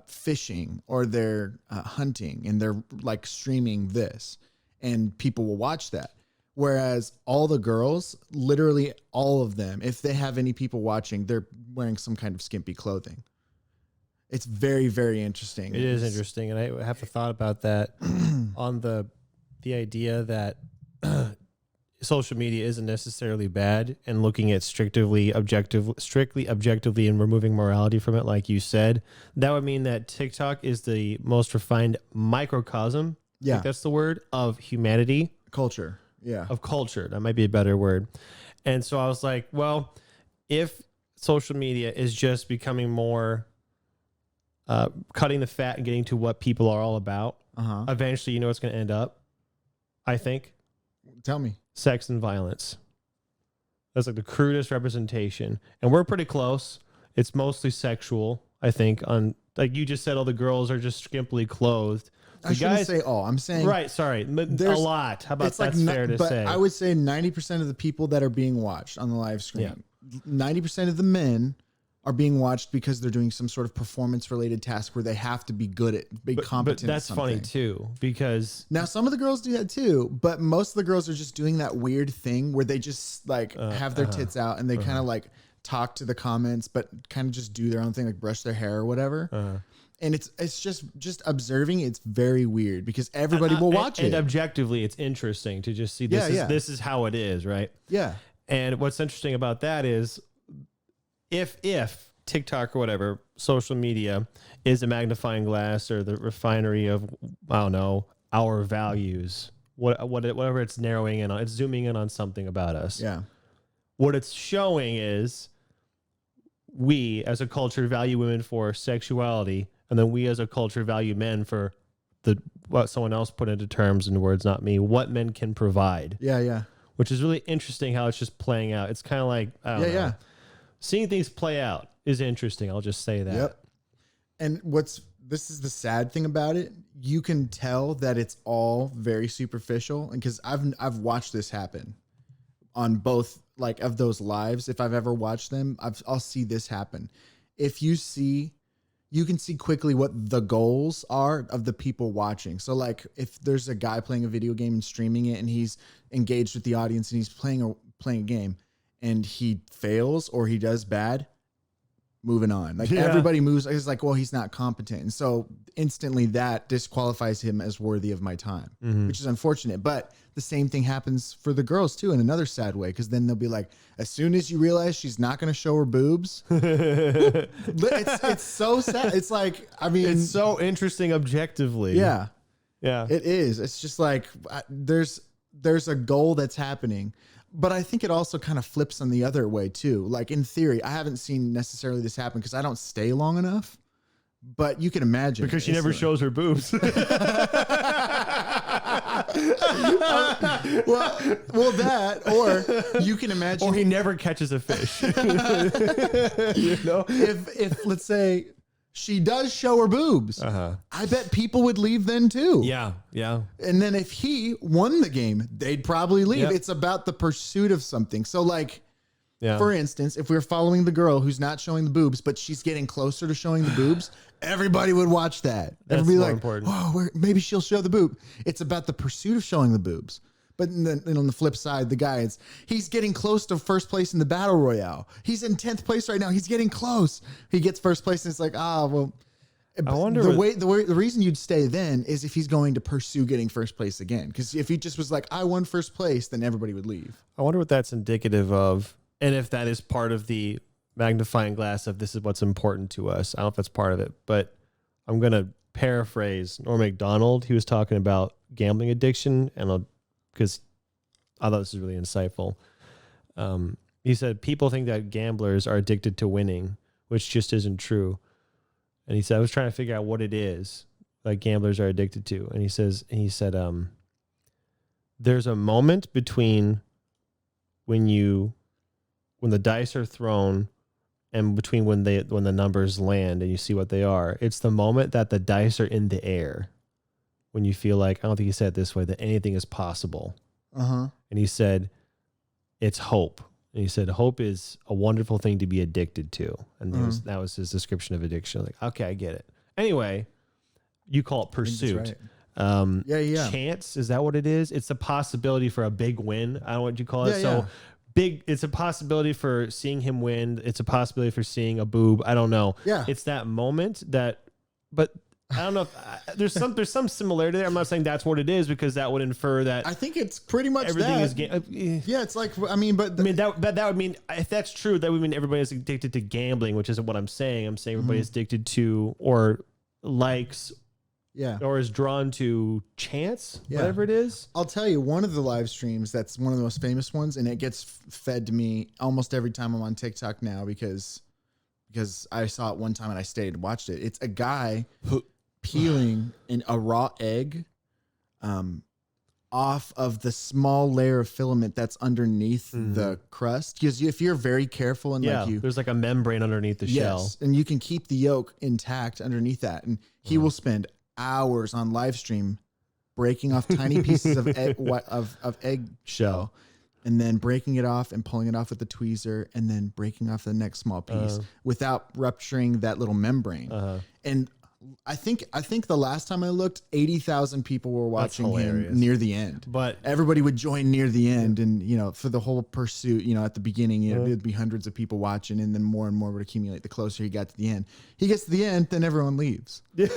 fishing, or they're hunting, and they're like streaming this, and people will watch that. Whereas all the girls, literally all of them, if they have any people watching, they're wearing some kind of skimpy clothing. It's very, very interesting. It is interesting. And I have a thought about that on the idea that social media isn't necessarily bad, and looking at strictly objectively and removing morality from it, like you said, that would mean that TikTok is the most refined microcosm. I think that's the word, of humanity. Culture. Yeah. Of culture. That might be a better word. And so I was like, well, if social media is just becoming more cutting the fat and getting to what people are all about, eventually, you know what's going to end up? I think. Tell me. Sex and violence. That's like the crudest representation. And we're pretty close. It's mostly sexual, I think. On, like you just said, all the girls are just skimpily clothed. I shouldn't say all. I'm saying... Right, sorry. A lot. How about that's fair to say? I would say 90% of the people that are being watched on the live stream, 90% of the men are being watched because they're doing some sort of performance-related task where they have to be good at, competent. But that's funny too, because now some of the girls do that too, but most of the girls are just doing that weird thing where they just like have their tits out and they kind of like talk to the comments, but kind of just do their own thing, like brush their hair or whatever. And it's just observing. It's very weird because everybody will watch it. And objectively, it's interesting to just see this is how it is, right? Yeah. And what's interesting about that is, if TikTok or whatever social media is a magnifying glass or the refinery of, I don't know, our values, whatever it's narrowing in on, it's zooming in on something about us. Yeah. What it's showing is we as a culture value women for sexuality, and then we as a culture value men for what someone else put into terms, in words, not me, what men can provide. Yeah, yeah. Which is really interesting how it's just playing out. It's kind of like, I don't know. Yeah. Seeing things play out is interesting. I'll just say that. Yep. And this is the sad thing about it. You can tell that it's all very superficial, and because I've watched this happen on both like of those lives. If I've ever watched them, I'll see this happen. If you see you can see quickly what the goals are of the people watching. So like if there's a guy playing a video game and streaming it and he's engaged with the audience and he's playing a game and he fails or he does bad, moving on. Like everybody moves. It's like, well, he's not competent. And so instantly that disqualifies him as worthy of my time, which is unfortunate. But the same thing happens for the girls too in another sad way. Cause then they'll be like, as soon as you realize she's not going to show her boobs, it's so sad. It's like, I mean, it's so interesting objectively. Yeah. Yeah. It is. It's just like, there's a goal that's happening. But I think it also kind of flips on the other way too. Like in theory, I haven't seen necessarily this happen because I don't stay long enough. But you can imagine because she never shows her boobs. well, that, or you can imagine, or he never catches a fish. You know, if let's say she does show her boobs, I bet people would leave then too. Yeah, yeah. And then if he won the game, they'd probably leave. Yep. It's about the pursuit of something. So like, for instance, if we're following the girl who's not showing the boobs, but she's getting closer to showing the boobs, everybody would watch that. Everybody like, important. Oh, maybe she'll show the boob. It's about the pursuit of showing the boobs. But then on the flip side, the guy he's getting close to first place in the battle royale. He's in 10th place right now. He's getting close. He gets first place, and it's like, well. I wonder the reason you'd stay then is if he's going to pursue getting first place again. Because if he just was like, I won first place, then everybody would leave. I wonder what that's indicative of, and if that is part of the magnifying glass of this is what's important to us. I don't know if that's part of it, but I'm gonna paraphrase Norm Macdonald. He was talking about gambling addiction, and because I thought this was really insightful. He said people think that gamblers are addicted to winning, which just isn't true. And he said, I was trying to figure out what it is that gamblers are addicted to. And he said, there's a moment between when the dice are thrown and between when the numbers land and you see what they are. It's the moment that the dice are in the air when you feel like, I don't think he said it this way, that anything is possible. And he said, it's hope. And he said, hope is a wonderful thing to be addicted to. And that was his description of addiction. Like, okay, I get it. Anyway, you call it pursuit. Right. Chance, is that what it is? It's a possibility for a big win. I don't know what you call it. Big, it's a possibility for seeing him win. It's a possibility for seeing a boob. I don't know. Yeah. It's that moment but I don't know if there's some similarity there. I'm not saying that's what it is because that would infer that I think it's pretty much everything that. Yeah, it's like that would mean if that's true, that would mean everybody's addicted to gambling, which isn't what I'm saying. I'm saying everybody's addicted to or likes or is drawn to chance, whatever it is. I'll tell you, one of the live streams that's one of the most famous ones, and it gets fed to me almost every time I'm on TikTok now because I saw it one time and I stayed and watched it. It's a guy peeling a raw egg off of the small layer of filament that's underneath the crust. Because if you're very careful and there's like a membrane underneath the shell. And you can keep the yolk intact underneath that. And he will spend hours on live stream breaking off tiny pieces of egg shell. And then breaking it off and pulling it off with the tweezer and then breaking off the next small piece without rupturing that little membrane. And I think the last time I looked, 80,000 people were watching him near the end. But everybody would join near the end, and for the whole pursuit, at the beginning, there'd be hundreds of people watching, and then more and more would accumulate the closer he got to the end. He gets to the end, then everyone leaves. That's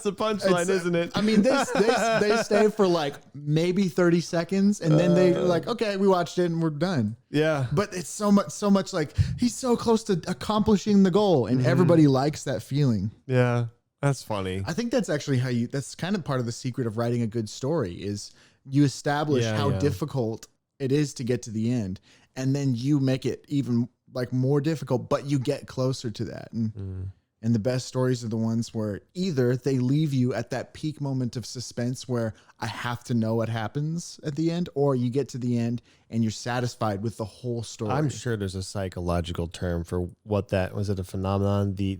the punchline, isn't it? I mean, they stay for like maybe 30 seconds, and then they're like, okay, we watched it and we're done. Yeah. But it's so much like he's so close to accomplishing the goal, and everybody likes that feeling. Yeah. That's funny. I think that's actually that's kind of part of the secret of writing a good story is you establish how difficult it is to get to the end, and then you make it even like more difficult, but you get closer to that. And the best stories are the ones where either they leave you at that peak moment of suspense where I have to know what happens at the end, or you get to the end and you're satisfied with the whole story. I'm sure there's a psychological term for what that was. It a phenomenon, the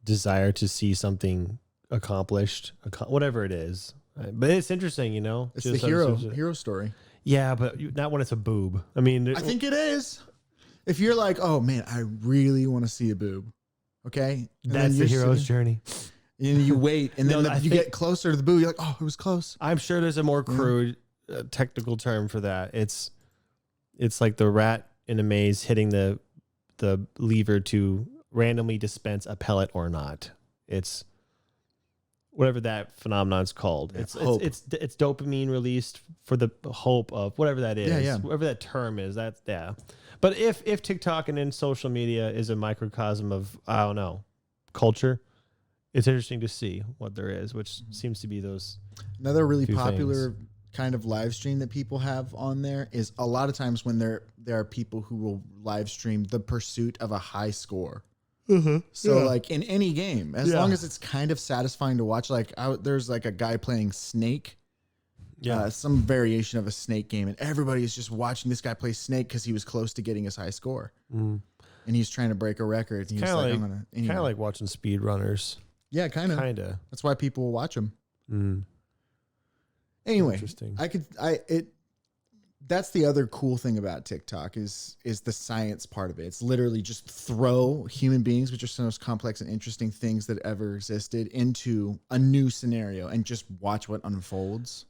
desire to see something accomplished, whatever it is. But it's interesting, It's the hero story. Yeah, but not when it's a boob. I mean, I think it is. If you're like, oh man, I really want to see a boob, okay, and That's the hero's journey. And you wait, and then No, you get closer to the boob. You're like, oh, it was close. I'm sure there's a more crude technical term for that. It's like the rat in a maze hitting the lever to randomly dispense a pellet or not. It's whatever that phenomenon's called. Yeah, It's dopamine released for the hope of whatever that is. Yeah. Whatever that term is. That's But if TikTok and then social media is a microcosm of, I don't know, culture, it's interesting to see what there is, which seems to be those. Another really popular things. kind of live stream that people have on there is a lot of times when there are people who will live stream the pursuit of a high score. So like in any game, as long as it's kind of satisfying to watch, like there's like a guy playing Snake, some variation of a Snake game, and everybody is just watching this guy play Snake because he was close to getting his high score, and he's trying to break a record. Kind of like watching speedrunners. Yeah, kind of. That's why people will watch them. Anyway, interesting. That's the other cool thing about TikTok is the science part of it. It's literally just throw human beings, which are some of the most complex and interesting things that ever existed, into a new scenario and just watch what unfolds.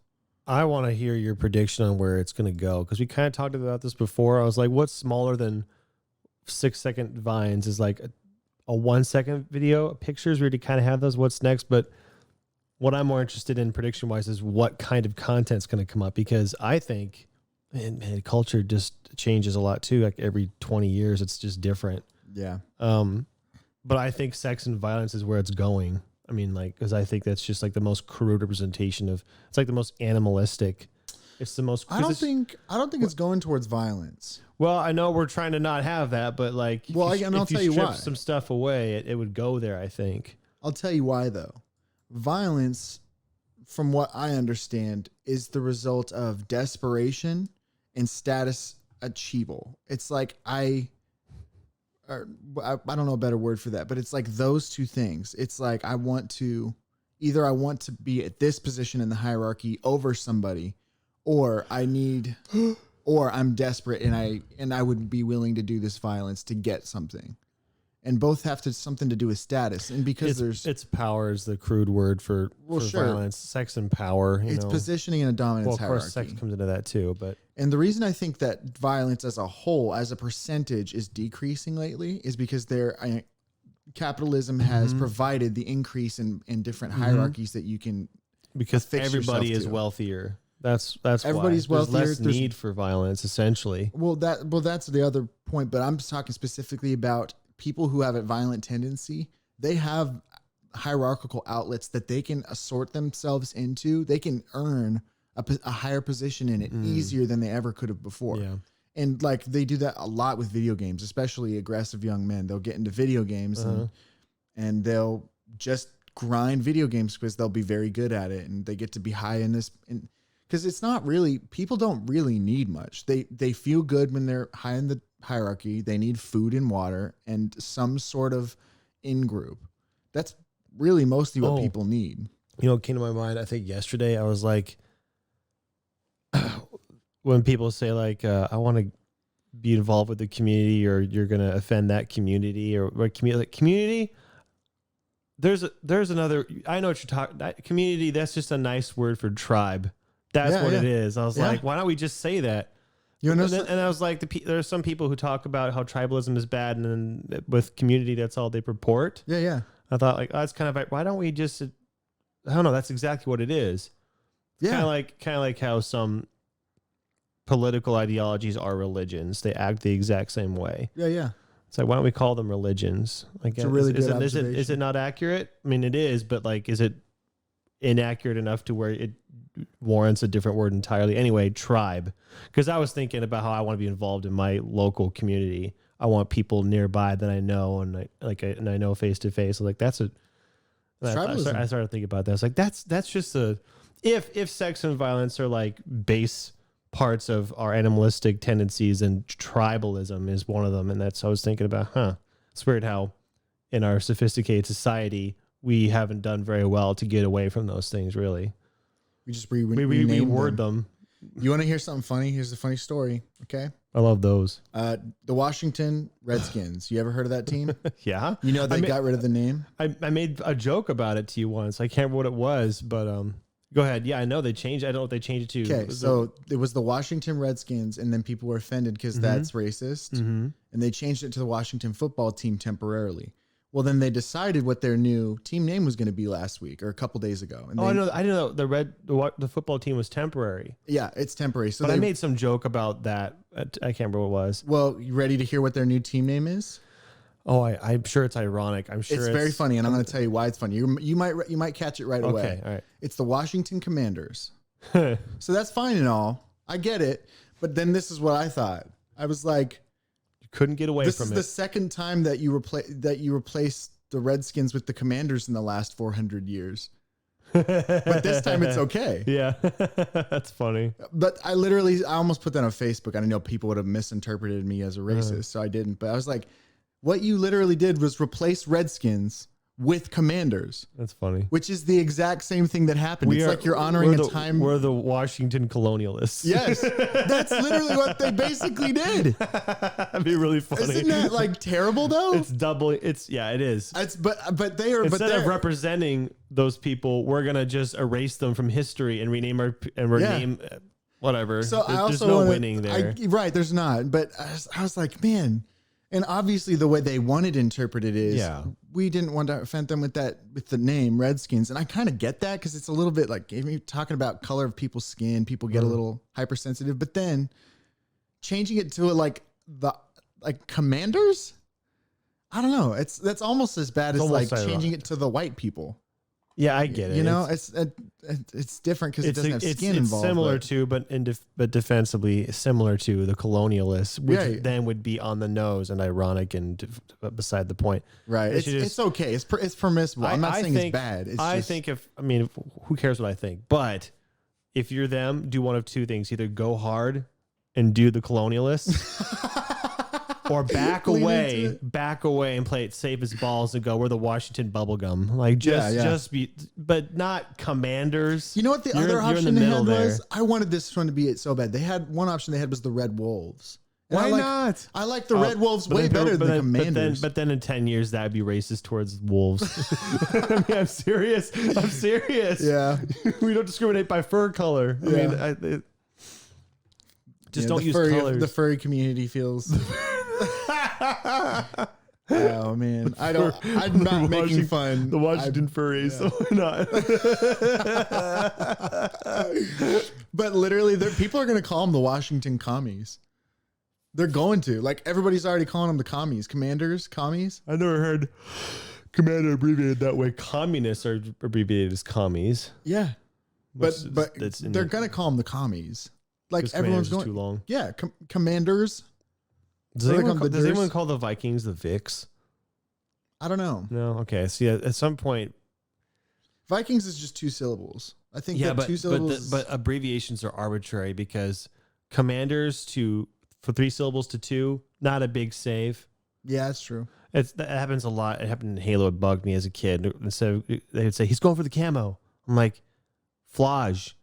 I want to hear your prediction on where it's going to go, because we kind of talked about this before. I was like, what's smaller than 6-second vines is like a 1-second video pictures. We already kind of have those. What's next? But what I'm more interested in prediction wise is what kind of content's going to come up, because I think, man, culture just changes a lot too. Like every 20 years, it's just different. Yeah. But I think sex and violence is where it's going. I mean, like, because I think that's just like the most crude representation of. It's like the most animalistic. It's the most. I don't think it's going towards violence. Well, I know we're trying to not have that, but like, well, I'll tell you why. Some stuff away, it would go there. I think. I'll tell you why though. Violence, from what I understand, is the result of desperation and status achievable. It's like I don't know a better word for that, but it's like those two things. It's like I want to be at this position in the hierarchy over somebody, or I'm desperate and I would be willing to do this violence to get something. And both have something to do with status. And because it's power is the crude word for violence, sex and power. It's positioning in a dominance hierarchy. Of course, sex comes into that too. And the reason I think that violence as a whole, as a percentage, is decreasing lately is because capitalism has provided the increase in different hierarchies that you can. Because everybody is wealthier. That's everybody's why. wealthier. There's less need for violence, essentially. Well, that's the other point. But I'm talking specifically about people who have a violent tendency. They have hierarchical outlets that they can assort themselves into. They can earn a higher position in it easier than they ever could have before. Yeah. And like they do that a lot with video games, especially aggressive young men. They'll get into video games and they'll just grind video games because they'll be very good at it, and they get to be high in this. Because it's not really, people don't really need much. They feel good when they're high in the hierarchy. They need food and water and some sort of in-group. That's really mostly what people need. You know what came to my mind? I think yesterday I was like, when people say like, I want to be involved with the community, or you're going to offend that community, or community. There's another, I know what you're talking, community. That's just a nice word for tribe. That's what it is. I was like, why don't we just say that? And I was like, there are some people who talk about how tribalism is bad, and then with community, that's all they purport. Yeah. I thought like, oh, that's kind of like, why don't we just? I don't know. That's exactly what it is. Yeah. Kind of like how some political ideologies are religions. They act the exact same way. Yeah. It's like, why don't we call them religions? Like, it's a really good observation. Is it not accurate? I mean, it is, but like, is it inaccurate enough to where it warrants a different word entirely? Anyway, tribe. Because I was thinking about how I want to be involved in my local community. I want people nearby that I know, and I know face to face. Like that's a. I started thinking about that. I was like, that's just a. If sex and violence are like base parts of our animalistic tendencies, and tribalism is one of them, and I was thinking about, it's weird how in our sophisticated society we haven't done very well to get away from those things. Really, we just reword them. You want to hear something funny? Here's a funny story. Okay. I love those. The Washington Redskins. You ever heard of that team? Yeah. You know, they got rid of the name. I made a joke about it to you once. I can't remember what it was, but go ahead. Yeah, I know they changed. I don't know what they changed it to. Okay, so it was the Washington Redskins, and then people were offended because that's racist, and they changed it to the Washington football team temporarily. Well, then they decided what their new team name was going to be last week or a couple days ago. And I know. I didn't know the football team was temporary. Yeah, it's temporary. So I made some joke about that. I can't remember what it was. Well, you ready to hear what their new team name is? Oh, I'm sure it's ironic. I'm sure it's very funny, and I'm going to tell you why it's funny. You might catch it right away. Okay, all right. It's the Washington Commanders. So that's fine and all. I get it, but then this is what I thought. I was like, you couldn't get away from it. This is the second time that you replaced the Redskins with the Commanders in the last 400 years. But this time it's okay. Yeah, that's funny. But I almost put that on Facebook. I know people would have misinterpreted me as a racist, so I didn't. But I was like, what you literally did was replace Redskins with Commanders. That's funny. Which is the exact same thing that happened. It's like you're honoring a time. We're the Washington colonialists. Yes. That's literally what they basically did. That'd be really funny. Isn't that like terrible though? It is. But they are instead of representing those people, we're gonna just erase them from history and rename whatever. So there's no winning there. Right, there's not. But I was like, man. And obviously the way they wanted to interpret it is we didn't want to offend them with the name Redskins. And I kind of get that because it's a little bit like if you're talking about color of people's skin, people get a little hypersensitive. But then changing it to like Commanders, I don't know. That's almost as bad as like changing it to the white people. Yeah, I get it. You know, it's different because it doesn't have skin involved. It's similar to, but defensively similar to the colonialists, which then would be on the nose and ironic and beside the point. Right. It's okay. It's permissible. I'm not saying it's bad. Who cares what I think? But if you're them, do one of two things: either go hard and do the colonialists. Or back away and play it safe as balls and go, we're the Washington bubblegum. Like just be, but not Commanders. You know what the other option they had was? I wanted this one to be it so bad. They had one option they had was the Red Wolves. And Why not? I like the Red Wolves way better than the Commanders. But then in 10 years, that would be racist towards wolves. I'm serious. Yeah. We don't discriminate by fur color. Don't use colors. The furry community feels... Oh man, I'm not making fun. The Washington furries, so we're not. But literally, people are going to call them the Washington commies. They're going to. Like everybody's already calling them the commies, Commanders, commies. I never heard commander abbreviated that way. Communists are abbreviated as commies. Yeah, but they're going to call them the commies. Like everyone's going too long. Yeah, Commanders. Does anyone call the Vikings the Vicks? I don't know. No. Okay. See, at some point, Vikings is just 2 syllables. I think. Yeah, but 2 syllables. But abbreviations are arbitrary because Commanders for 3 syllables to 2, not a big save. Yeah, that's true. That happens a lot. It happened in Halo. It bugged me as a kid. So they would say he's going for the camo. I'm like, Flage.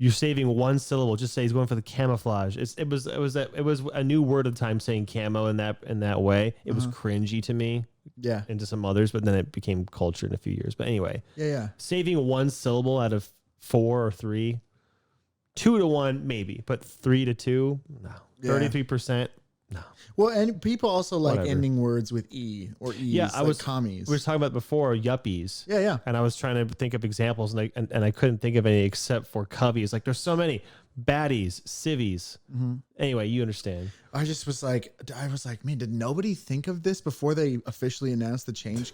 You're saving 1 syllable. Just say he's going for the camouflage. It was a new word at the time saying camo in that way. It was cringy to me. Yeah. And to some others, but then it became culture in a few years. But anyway. Yeah. Saving 1 syllable out of 4 or 3, 2 to 1 maybe, but 3 to 2, no. 33%, no. Well, and people also like ending words with e or e's. Yeah, I was commies. We were talking about before yuppies. Yeah. And I was trying to think of examples, and I couldn't think of any except for cubbies. Like there's so many baddies, civvies. Mm-hmm. Anyway, you understand. I was like, man, did nobody think of this before they officially announced the change?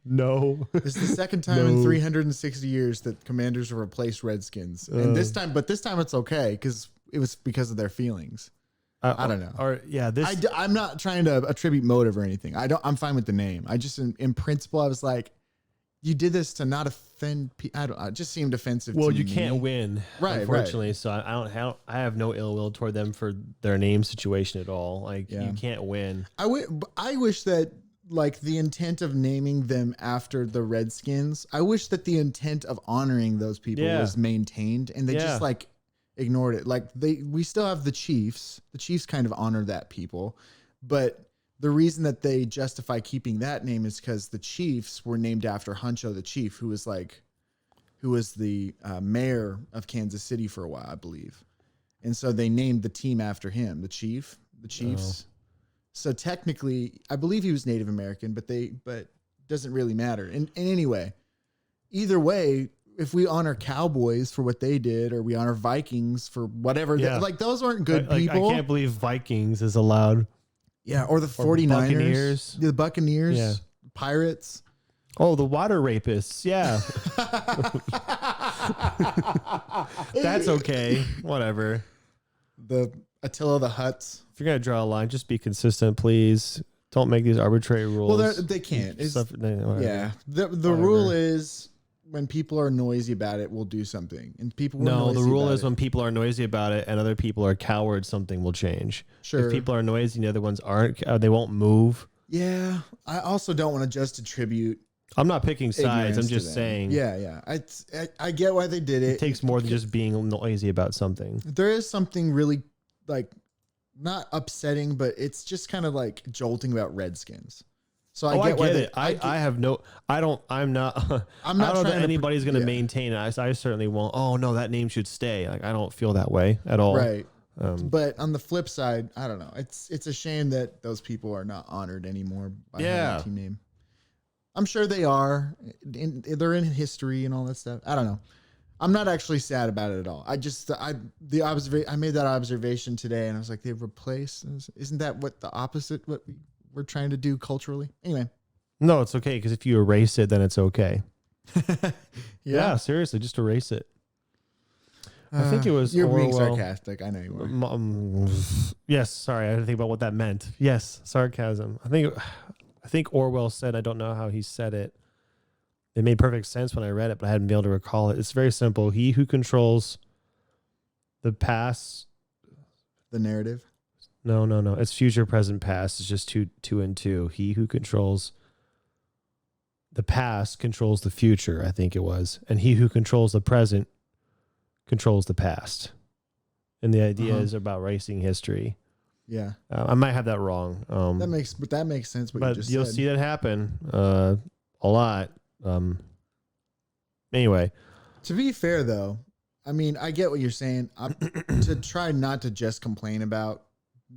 No, it's the second time in 360 years that Commanders have replaced Redskins, and this time it's okay because it was because of their feelings. I don't know. I'm not trying to attribute motive or anything. I'm fine with the name. I just, in principle, I was like, you did this to not offend people. It just seemed offensive. Well, to you me. Can't win, unfortunately. Right. So I have no ill will toward them for their name situation at all. Like you can't win. I wish that like the intent of naming them after the Redskins. I wish that the intent of honoring those people was maintained, and they just like ignored it. Like we still have the Chiefs. The Chiefs kind of honor that people, but the reason that they justify keeping that name is because the Chiefs were named after Huncho the Chief, who was the mayor of Kansas City for a while, I believe. And so they named the team after him, the Chiefs. Oh. So technically, I believe he was Native American, but doesn't really matter. And anyway, either way, if we honor Cowboys for what they did, or we honor Vikings for whatever, like those aren't good people. I can't believe Vikings is allowed. Yeah, or the 49ers, the Buccaneers, Pirates. Oh, the water rapists. Yeah. That's okay. Whatever. The Attila the Huts. If you're going to draw a line, just be consistent, please. Don't make these arbitrary rules. Well, they can't. The rule is when people are noisy about it, we'll do something. And people the rule is when people are noisy about it and other people are cowards, something will change. Sure. If people are noisy and the other ones aren't, they won't move. Yeah. I also don't want to just attribute. I'm not picking sides. I'm just saying. Yeah. I get why they did it. It takes more than just being noisy about something. There is something really like not upsetting, but it's just kind of like jolting about Redskins. So I get it. I'm not I don't know that anybody's going to maintain it. I certainly won't. Oh no, that name should stay. Like I don't feel that way at all. Right. But on the flip side, I don't know. It's a shame that those people are not honored anymore by having a team name. I'm sure they are. They're in history and all that stuff. I don't know. I'm not actually sad about it at all. I made that observation today, and I was like, they've replaced. Isn't that what the opposite? What we're trying to do culturally? Anyway. No, it's okay because if you erase it, then it's okay. Yeah, seriously, just erase it. I think it was. You're being sarcastic. I know you were. Yes, sorry. I didn't think about what that meant. Yes, sarcasm. I think Orwell said, I don't know how he said it. It made perfect sense when I read it, but I hadn't been able to recall it. It's very simple. He who controls the past. The narrative? No. It's future, present, past. It's just two and two. He who controls the past controls the future, I think it was. And he who controls the present controls the past. And the idea is about racing history. Yeah. I might have that wrong. That makes sense. You'll see that happen a lot. Anyway, to be fair though, I mean, I get what you're saying. To try not to just complain about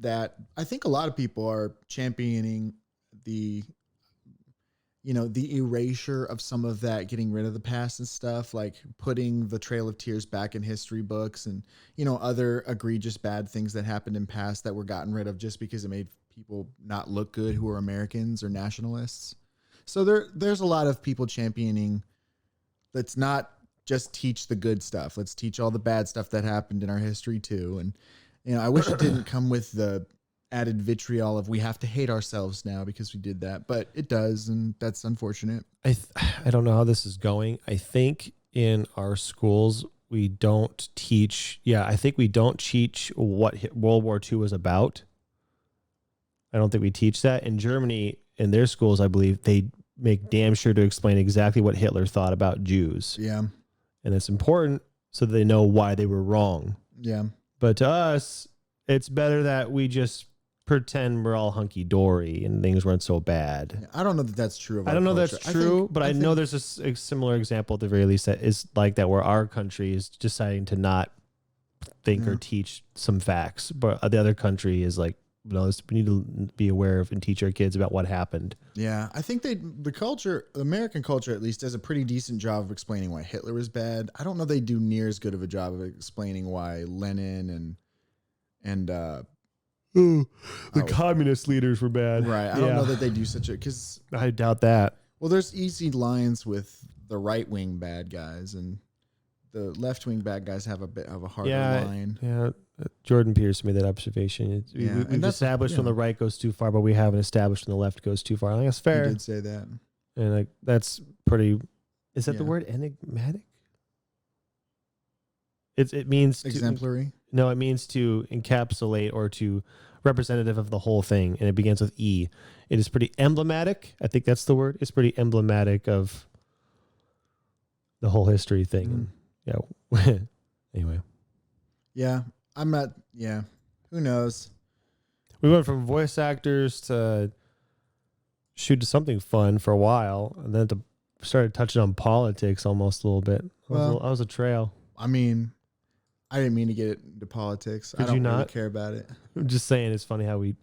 that. I think a lot of people are championing the erasure of some of that, getting rid of the past and stuff, like putting the Trail of Tears back in history books and, other egregious bad things that happened in past that were gotten rid of just because it made people not look good who are Americans or nationalists. So there's a lot of people championing. Let's not just teach the good stuff. Let's teach all the bad stuff that happened in our history too. And, I wish it didn't come with the added vitriol of we have to hate ourselves now because we did that, but it does, and that's unfortunate. I don't know how this is going. I think in our schools we don't teach. Yeah, I think we don't teach what World War II was about. I don't think we teach that. In Germany, in their schools, I believe they make damn sure to explain exactly what Hitler thought about Jews. Yeah, and it's important so they know why they were wrong. Yeah, but to us, it's better that we just pretend we're all hunky-dory and things weren't so bad. I don't know that that's true. I don't know that's true, but I know there's a similar example at the very least that is like that, where our country is deciding to not think or teach some facts, but the other country is like, no, we need to be aware of and teach our kids about what happened. Yeah, I think the American culture at least does a pretty decent job of explaining why Hitler was bad. I don't know they do near as good of a job of explaining why Lenin and the communist leaders were bad. Right. I don't know that they do because I doubt that. Well, there's easy lines with the right wing bad guys, and the left wing bad guys have a bit of a harder line. Yeah. Jordan Pierce made that observation. We've established when the right goes too far, but we haven't established when the left goes too far. I think that's fair. He did say that. And like that's pretty. Is that the word enigmatic? It means exemplary. No, it means to encapsulate or to representative of the whole thing, and it begins with E. It is pretty emblematic. I think that's the word. It's pretty emblematic of the whole history thing. Yeah. Anyway. Yeah, I'm not. Yeah, who knows? We went from voice actors to shoot to something fun for a while, and then started touching on politics almost a little bit. Well, I was a trail. I mean, I didn't mean to get into politics. I Did you don't really not? care about it. I'm just saying, it's funny how we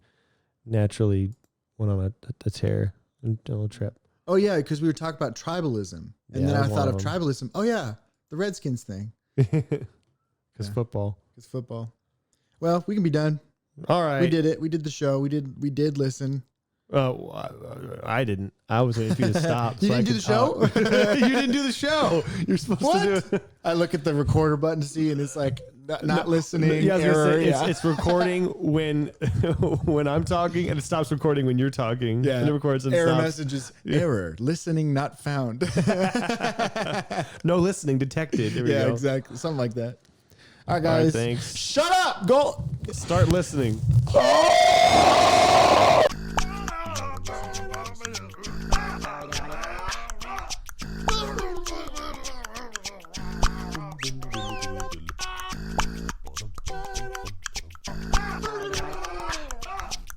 naturally went on a tear, a little trip. Oh yeah, because we were talking about tribalism, and Yeah, then that I was thought one of of 'em. tribalism. Oh yeah, the Redskins thing. Because Yeah. football. It's football. Well, we can be done. All right. We did it. We did the show. We did listen. I didn't. I was waiting for you to stop. You so I didn't do could the show? talk. You didn't do the show. You're supposed to do it. I look at the recorder button to see, and it's like not listening. Yeah, I was gonna error. say, Yeah. it's recording when I'm talking, and it stops recording when you're talking. Yeah. And it records and error stops. messages. Error. Listening not found. No listening detected. There we Yeah, go. exactly. Something like that. All right, All right, guys. thanks. Shut up. Go. Start listening. Oh!